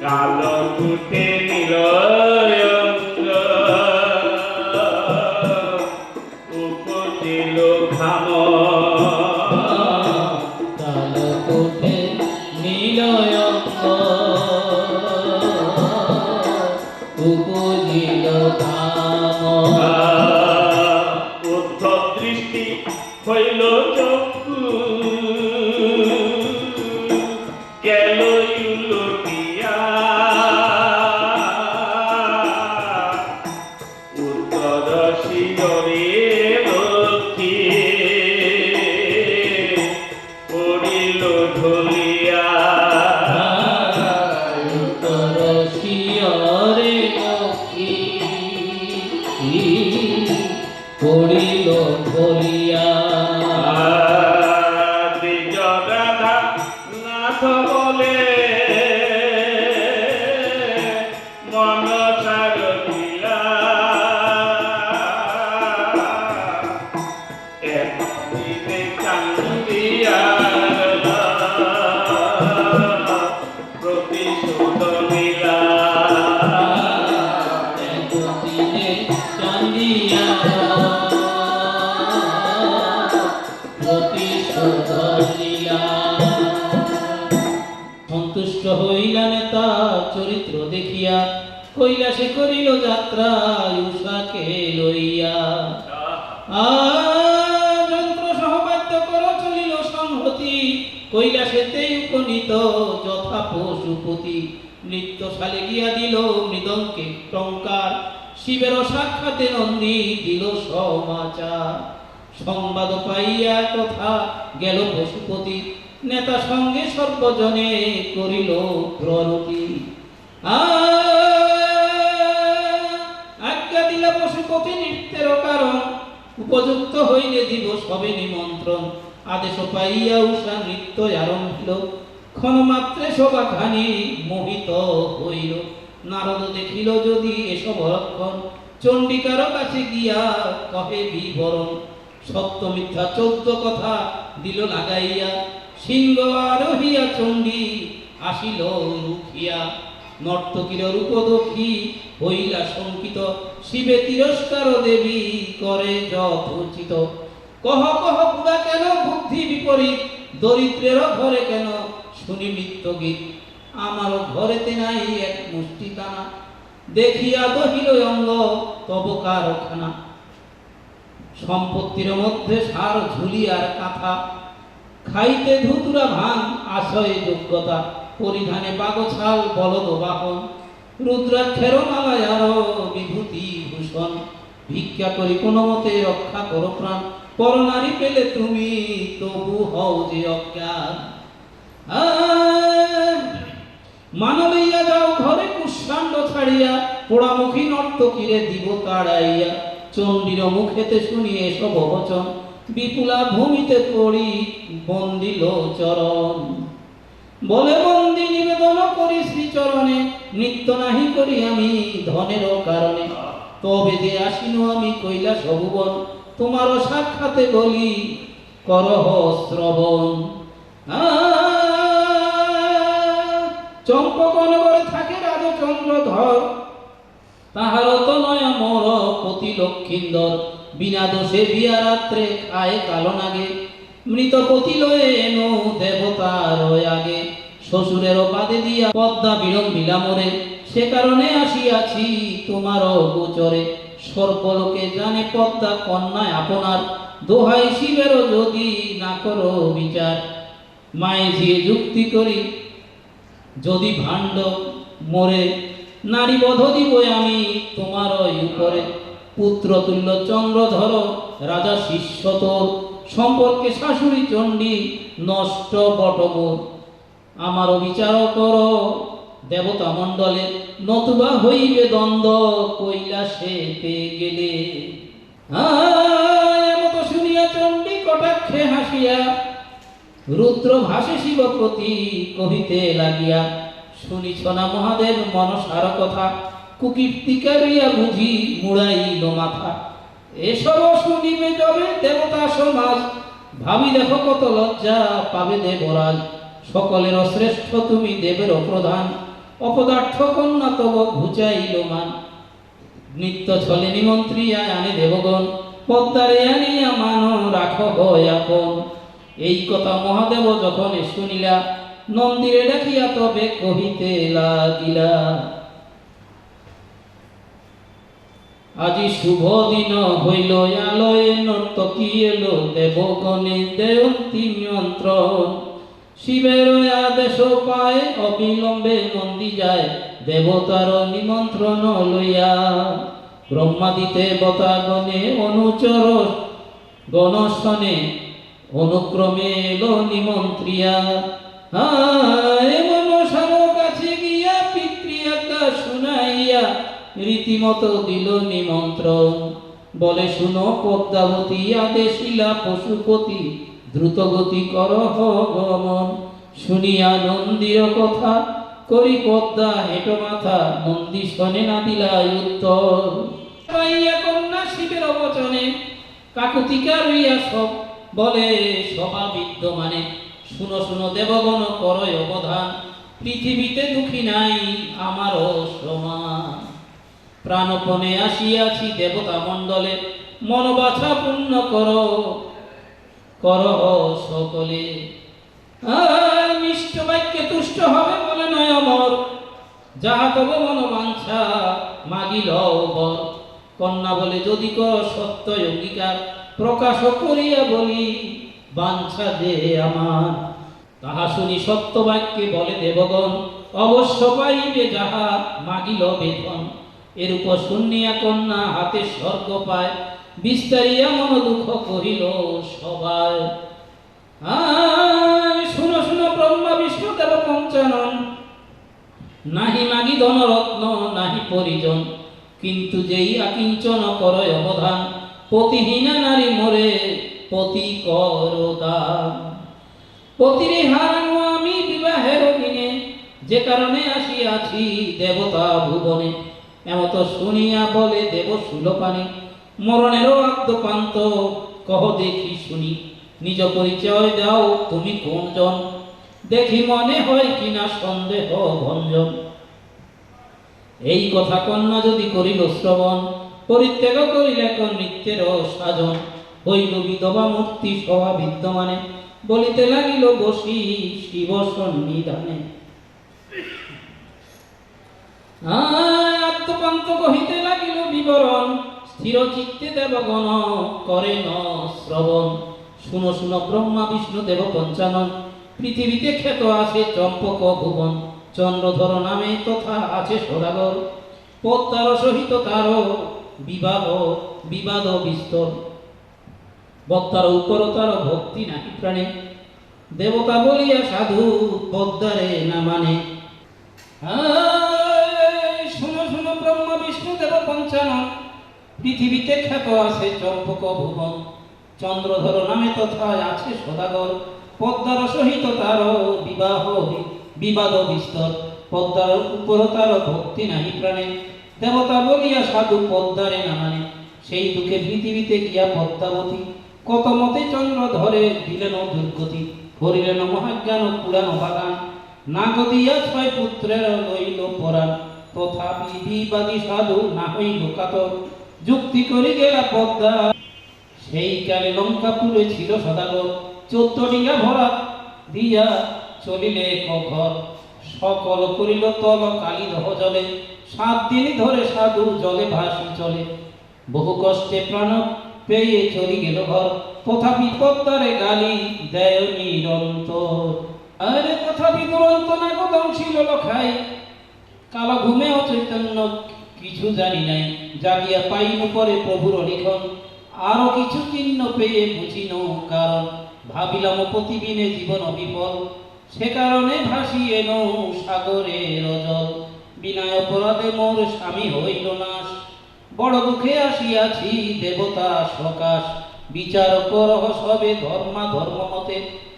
কাল ফুটে নীলয়ঙ্গ উপদিল ঘাম কালো কোঠে নীলয়ঙ্গ উপদিল ধাম উদ্ধ দৃষ্টি হইল চক্ষু গেল উলটিয়া উত্তর শিরে লক্ষ্মী পড়িল ঢলিয়া উত্তর শিয়রে লক্ষ্মী পড়িল ঢলিয়া জগদা নাথ বলে মন সারথিলা একদিনে চান্দিয়ার প্রতিশোধ লীলা একদিনে চান্দিয়া প্রতিশোধ লীলা সন্তুষ্ট হইলা নেতা চরিত্র দেখিয়া কৈলাসে করিল যাত্রা উষাকে লইয়া যন্ত্র সহবাদ্য কর চলিল সংহতি কৈলাসেতেই উপনীত যথা পশুপতি নৃত্যশালে গিয়া দিল মৃদঙ্গে টঙ্কার শিবের সাক্ষাতে নন্দী দিল সমাচার সংবাদ পাইয়া কথা গেল পশুপতি নেতা সঙ্গে সর্বজনে করিল প্ররতি আজ্ঞা দিলা পশুপতি নৃত্যের কারণ উপযুক্ত হইলে দিব সবে নিমন্ত্রণ আদেশ পাইয়া উষা নৃত্য আরম্ভিল ক্ষণমাত্রে শোভাখানি মোহিত হইল নারদ দেখিল যদি এসব লক্ষণ চণ্ডিকার কাছে গিয়া কহে বিবরণ সত্য মিথ্যা 14 কথা দিল লাগাইয়া সিংহ আরোহিয়া চণ্ডী আসিল রুখিয়া নর্তকীর রূপদক্ষী হইলা শঙ্কিত শিবে তিরস্কার দেবী করে যথোচিত কহ কহ বুড়া কেন বুদ্ধি বিপরীত, দরিদ্রের ঘরে কেন শুনি নৃত্য গীত। আমারও ঘরেতে নাই এক মুষ্টি দানা, দেখিয়া দহিল অঙ্গ তব কারখানা। সম্পত্তির মধ্যে সার ঝুলিয়ার কাঁথা, খাইতে ধুতুরা ভাঙ আশয়ে যোগ্যতা। পরিধানে বাগছাল বলদ বাহন, রুদ্রাক্ষের মালায় আরো বিভূতি ভূষণ। ভিক্ষা করি কোনো মতে রক্ষা করো প্রাণ, পরনারী পেলে তুমি তবু হও যে অজ্ঞান। মান লইয়া যাও ঘরে কুষ্মাণ্ড ছাড়িয়া, পোড়ামুখী নর্তকীরে দিব তাড়াইয়া। চণ্ডীর মুখেতে শুনিয়ে সব বচন, বিপুলা ভূমিতে পড়ি বন্দিল চরণ। বলে বন্দি নিবেদন করি শ্রীচরণে, নিত্য নাহি করি আমি ধনের কারণে। তবে যে আসিনু আমি কৈলাস ভুবন, তোমারও সাক্ষাতে বলি করহ শ্রবণ। চম্পকনগরে থাকে রাজচন্দ্রধর, তাহার তো নয় মর পতি লক্ষিন্দর। বিনা দোষে বিয়া রাত্রে খায় কালো নাগে, মৃত পতি লয়ে এনো দেবতার আগে। শ্বশুরেরও বাদে দিয়া পদ্মা বিড়ম্বিলা মোরে, সে কারণে আসিয়াছি তোমার গোচরে। সর্বলোকে জানে পদ্মা কন্যায় আপনার, দোহাই শিবেরও যদি না করো বিচার। মায়ে ঝিয়ে যুক্তি করি যদি ভাণ্ড মোরে, নারী বধ দিব আমি তোমার উপরে। পুত্র তুল্য চন্দ্রধর রাজা শিষ্য তোর, সম্পর্কে শাশুড়ি চণ্ডী নষ্ট বটবোর। আমারও বিচার করো দেবতা মণ্ডলে, নতুবা হইবে দ্বন্দ্ব কৈলাসে পেয়ে গেলে। এমত শুনিয়া চণ্ডী কটাক্ষে হাসিয়া, রুদ্র ভাসে শিব প্রতি কহিতে লাগিয়া। শুনিছ না মহাদেব মনসার কথা, কুকীর্তিকারিয়া বুঝি মুড়াইল মাথা। এসব শুনিবে যবে দেবতা সমাজ, ভাবি দেখো কত লজ্জা পাবে দেবরাজ। সকলের শ্রেষ্ঠ তুমি দেবের প্রধান, অপদার্থ কন্যা তব ঘুচাইল মান। নিত্য ছলে নিমন্ত্রিয়া আনে দেবগণ, পদ্মারে আনিয়া মান রাখ আপন। এই কথা মহাদেব যখন শুনিলা, নন্দিরে ডাকিয়া তবে কহিতে লাগিলা। আজি শুভ দিন হইল আলয়ে নর্তকী এলো, দেবগণে দেয়ন্তী নিয়ন্ত্রণ। শিবের আদেশ পায় অবিলম্বে নন্দী যায়, দেবতার নিমন্ত্রণ লইয়া। ব্রহ্মাদিতে বতাগণে অনুচর গণসনে, অনুক্রমে এলো নিমন্ত্রিয়া। মনসার কাছে গিয়া পিতৃজ্ঞা শুনাইয়া, রীতিমতো দিল নিমন্ত্রণ। বলে শুনো পদ্মাবতী আদেশিলা পশুপতি, দ্রুতগতি করহ গমন। শুনিয়া নন্দীর কথা করি পদ্মা হেঁটো মাথা, নন্দী শোনে না দিলা উত্তর। পাইয়া কন্যা শিবের বচনে, কাকুতিকা রইয়া সব বলে সভা বিদ্যমানে। শুনো শুনো দেবগণ করয় অবধান, পৃথিবীতে দুঃখী নাই আমারও সমান। প্রাণপণে আসিয়াছি দেবতা মণ্ডলে, মনোবাছা পূর্ণ করো করহ সকলে। মিষ্ট বাক্যে তুষ্ট হবে বলে নয় অমর, যাহা তব মনোবাঞ্ছা মাগিল বর। কন্যা বলে যদি কর সত্য অঙ্গীকার, প্রকাশ করিয়া বলি বাঞ্ছা দে আমার। তাহা শুনি সত্য বাক্যে বলে দেবগণ, অবশ্য পাইবে যাহা মাগিল বেতন। এরূপ শুনিয়া কন্যা হাতে স্বর্গ পায়, বিস্তারিয়া মন দুঃখ কহিল সবাই। শুনো শুনো ব্রহ্মা বিষ্ণু দেব পঞ্চানন, নাহি মাগি ধনরত্ন নাহি পরিজন। কিন্তু যেই আকিঞ্চন করয় অবধান, পতিহীনা নারী মোরে পতি কর দান। পতিরে হারানো আমি বিবাহের দিনে, যে কারণে আসিয়াছি দেবতা ভুবনে। এমত শুনিয়া বলে দেব সুলোপানে, মরণেরও আদ্যপান্ত কহ দেখি শুনি। নিজ পরিচয় দাও তুমি কোনজন, দেখি মনে হয় কিনা সন্দেহ ভঞ্জন। এই কথা কন্যা যদি করিল শ্রবণ, পরিত্যাগ করিলে নিত্যের সাজন। হইল বিধবা মূর্তি সভা বিদ্যমানে, বলিতে লাগিল বসি শিব সন্নিধানে। আত্মপান্ত কহিতে লাগিল বিবরণ, স্থির চিত্তে দেবগণ করেন শ্রবণ। শুনো শুনো ব্রহ্মা বিষ্ণু দেব পঞ্চানন, পৃথিবীতে খ্যাত আছে চম্পক ভুবন। চন্দ্রধর নামে তথা আছে সদাগর, পদ্মার সহিত তার বিবাদ বিস্তর। বক্তার উপর তার ভক্তি নাহি প্রাণে, দেবতা বলিয়া সাধু পদ্মারে না মানে। শুনো শুনো ব্রহ্মা বিষ্ণু দেব পঞ্চানন, পৃথিবীতে খ্যাত আছে চম্পক ভুবন। চন্দ্রধর নামে তথা আছে সদাগর, পদ্মার সহিত তার বিবাদ বিস্তর। পদ্মার উপর তার ভক্তি নাহি প্রাণে, দেবতা বলিয়া সাধু পদ্মারে না মানে। সেই দুঃখে পৃথিবীতে গিয়া পদ্মাবতী, কত মতে চন্দ্র ধরে দিলেন দুর্গতি। করিলেন মহাজ্ঞান পুরাণ বাগান, না গদিয়া ছয় পুত্রের লইল পরাণ। তথাপি বিবাদী সাধু না হইল কাতর, যুক্তি করি গেলা পদ্মা সেই কালে লঙ্কাপুরে ছিল সদাগর। 14 ডিঙ্গা ভরা দিয়া চলিলে ঘর, সকল করিল তল কালী দহ জলে। 7 দিন ধরে সাধু জলে ভাসি চলে, বহু কষ্টে প্রাণ পেয়ে চলি গেল ঘর। তথাপি পদ্মারে গালি দেয় নিরন্তর। আরে তথাপি দুরন্ত না গদংশীল লখাই, কালো ঘুমে অচৈতন্য কিছু জানি নাই। জাগিয়া পাইন পরে প্রভুর লিখন, আরো কিছু চিহ্ন পেয়ে বুঝিন কারণ। ভাবিলাম প্রতিদিনে জীবন বিফল, সে কারণে ভাসিয়ে নৌ সাগরের জল। বিনয় অপরাধে মোর স্বামী হইল নাশ, বড় দুঃখে আসিয়াছি দেবতা সকাশ। বিচার করহ সবে ধর্মা ধর্ম মতে,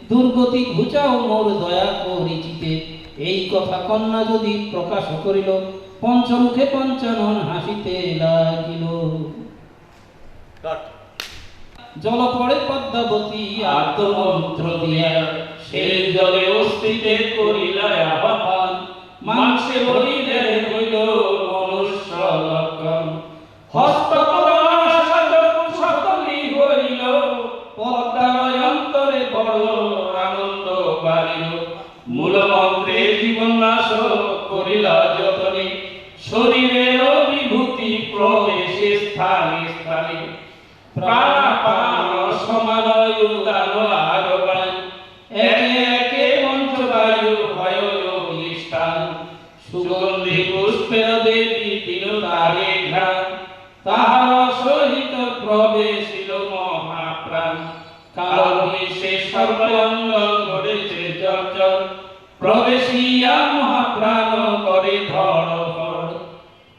দুর্গতি ঘুচাও মোর দয়া করিচিতে। এই কথা কন্যা যদি প্রকাশ করিল, পঞ্চমুখে পঞ্চানন হাসিতে লাগিল। জল পড়ে পদ্মাবতী আত্মমন্ত্র দিয়া, সে জলে অস্তিতে করিলা আহ্বান। মাংসে বলিলে হইল মনুষ্য লক্ষণ, হস্ত সকলি হইল পদ্মার অন্তরে বড় আনন্দ বাড়িল। মূল মন্ত্রে জীবন নাশ করিলা যতনে, শরীরের বিভূতি প্রবেশে স্থানে স্থানে। প্রাণ সমান উদান আগবান, একে একে মঞ্চবায়ু হয় অভিষ্ঠান। সুগন্ধি পুষ্পের দেবী দিল তারে ঘ্রাণ, তাহার সহিত প্রবেশিল মহাপ্রাণ। কালবিশে সর্বাঙ্গ করেছে জর্জর, প্রবেশিয়া মহাপ্রাণ করে ধড়ফড়।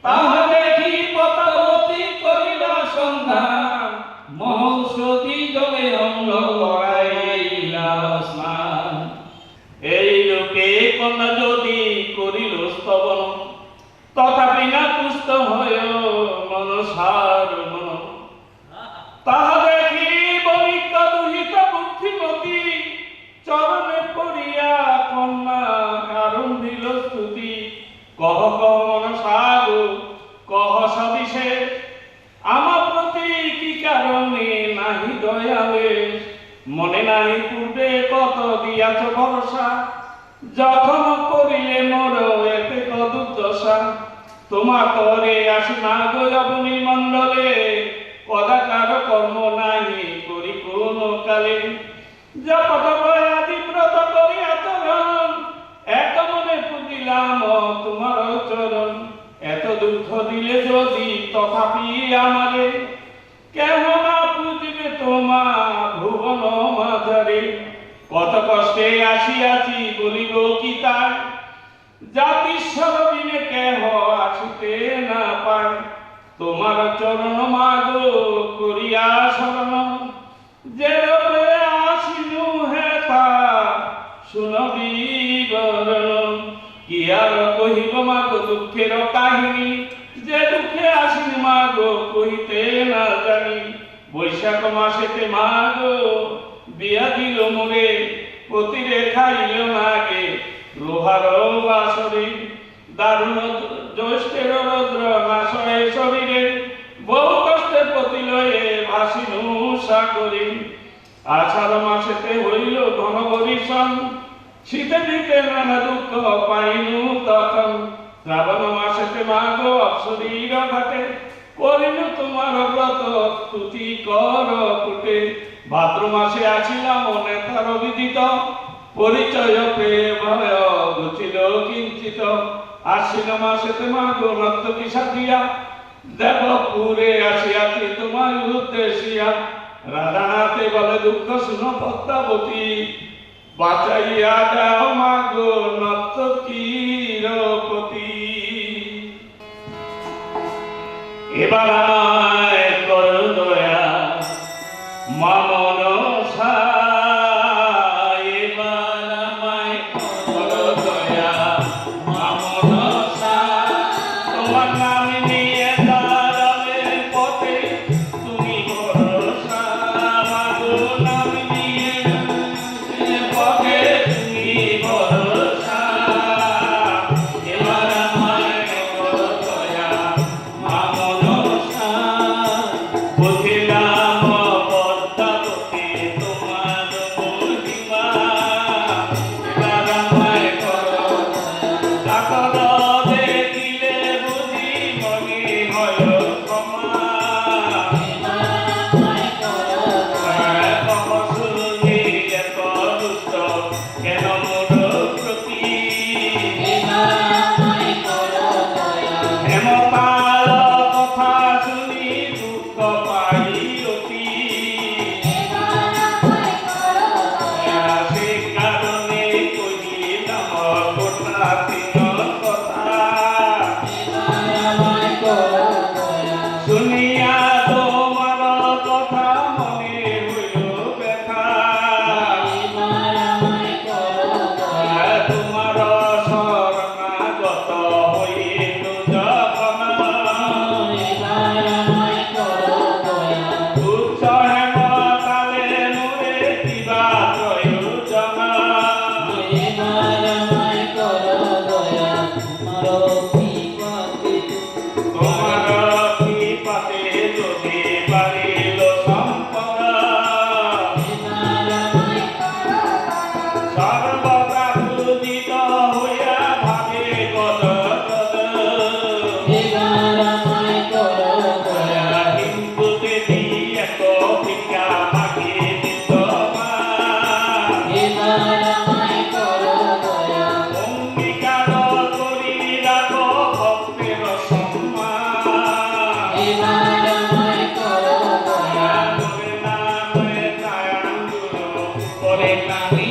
তাহা দেখি পদ্মাবতী করিলা সন্ধান, মহৌষধি জলে অঙ্গ করাইলা স্নান। এই লোকে কন্যা যদি করিল স্তবন, তথাপি না তুষ্ট হয় মনসার মন। তাহা দেখি বণিক দুহিত বুদ্ধিমতী, চরণে পড়িয়া কন্যা আরম্ভিল স্তুতি। কহ কহ মনসাগো কহ সবিশেষ, আমার প্রতি কি কারণে নাহি দয়ালে। মনে নাই পূর্বে কত দিয়াছ ভরসা, যখন করিলে মোর এতে দুর্দশা। তোমার তরে আসি না গো অবনী মণ্ডলে, কদাকার কর্ম নাহি করি কোন কালে। জপত আদি ব্রত করি আচরণ, এক মনে পুজিলাম তোমার চরণ। এত দুঃখ দিলে যদি তথাপি আমারে, কেহ না পুজিবে তোমা ভুবন মাঝারে। কত কষ্টে আসিয়াছি বলিব কি তাই, জাতিস্বর বিনে কেহ আসিতে না পায়। তোমার চরণ মাগো করিয়া শরণ, যে রূপে আসিনু হেতা শুনবি বরণ। কি আর কহিব মাগো দুঃখের কাহিনী, যে দুঃখে আসিনি মাগো কহিতে না জানি। বৈশাখ মাসেতে মাগো বিয়া দিল মোরে, পতিরে খাইল নাগে লোহার বাসরে। দারুণ জ্যৈষ্ঠের রৌদ্র নাশয়ে শরীরে, বহু কষ্টে পতি লয়ে ভাসিনু সাগরে। করি। আষাঢ় মাসেতে হইল ঘন বরিশন, শীতে দিতে নানা দুঃখ পাইনু তখন। শ্রাবণ মাসেতে মাঘ অপসরীর ঘাটে, করিনু তোমার ব্রত স্তুতি কর কুটে। ভাদ্র মাসে আসিলাম নেতার বিদিত, পরিচয় পেয়ে ভয় ঘুচিল কিঞ্চিত। আশ্বিন মাসেতে মাঘ নর্তকী সাথিয়া, দেবপুরে আসিয়াছি তোমার উদ্দেশিয়া। রাধানাথে বলে দুঃখ শুনো পদ্মাবতী, বাঁচাইয়া দাও মাগো নর্তকীর পতি। এবার আমায় করো দয়া মা মনসা, এবার আমায় করো দয়া মা মনসা। তোমার নাম নিয়ে দাঁড়াবে পথে তুমি ভরসা, মাগো নাম নিয়ে পথে তুমি ভরসা। এবার আমায় করো দয়া মা মনসা। বুঝিলাম পদ্মাবতী তোমার মহিমা, এবার আমায় করো চাকর দেখিলে বুঝি মনে হয় ক্ষমা। কমসুনি এত দুষ্ট কেন মোর প্রতি, হেমতার কথা শুনি দুঃখ পাই অতি। সে কারণে কহিলাম গোটা তিন কথা, শুনিয়া তোমার কথা মনে হইল ব্যথা। তোমার শরণাগত হইল যখন, উচ্চ হেমতালে মোরে দিবা প্রয়োজন। তোমার কৃপাতে যদি পারিল সম্পদ, সর্বদা পূজিত হইয়া ভাবে গদ গদ। হিন্দুতে দিয়ে ভিক্ষা মাগে দিত মা, অঙ্গীকার করি রাখো ভক্তের সম্মান। করে নামে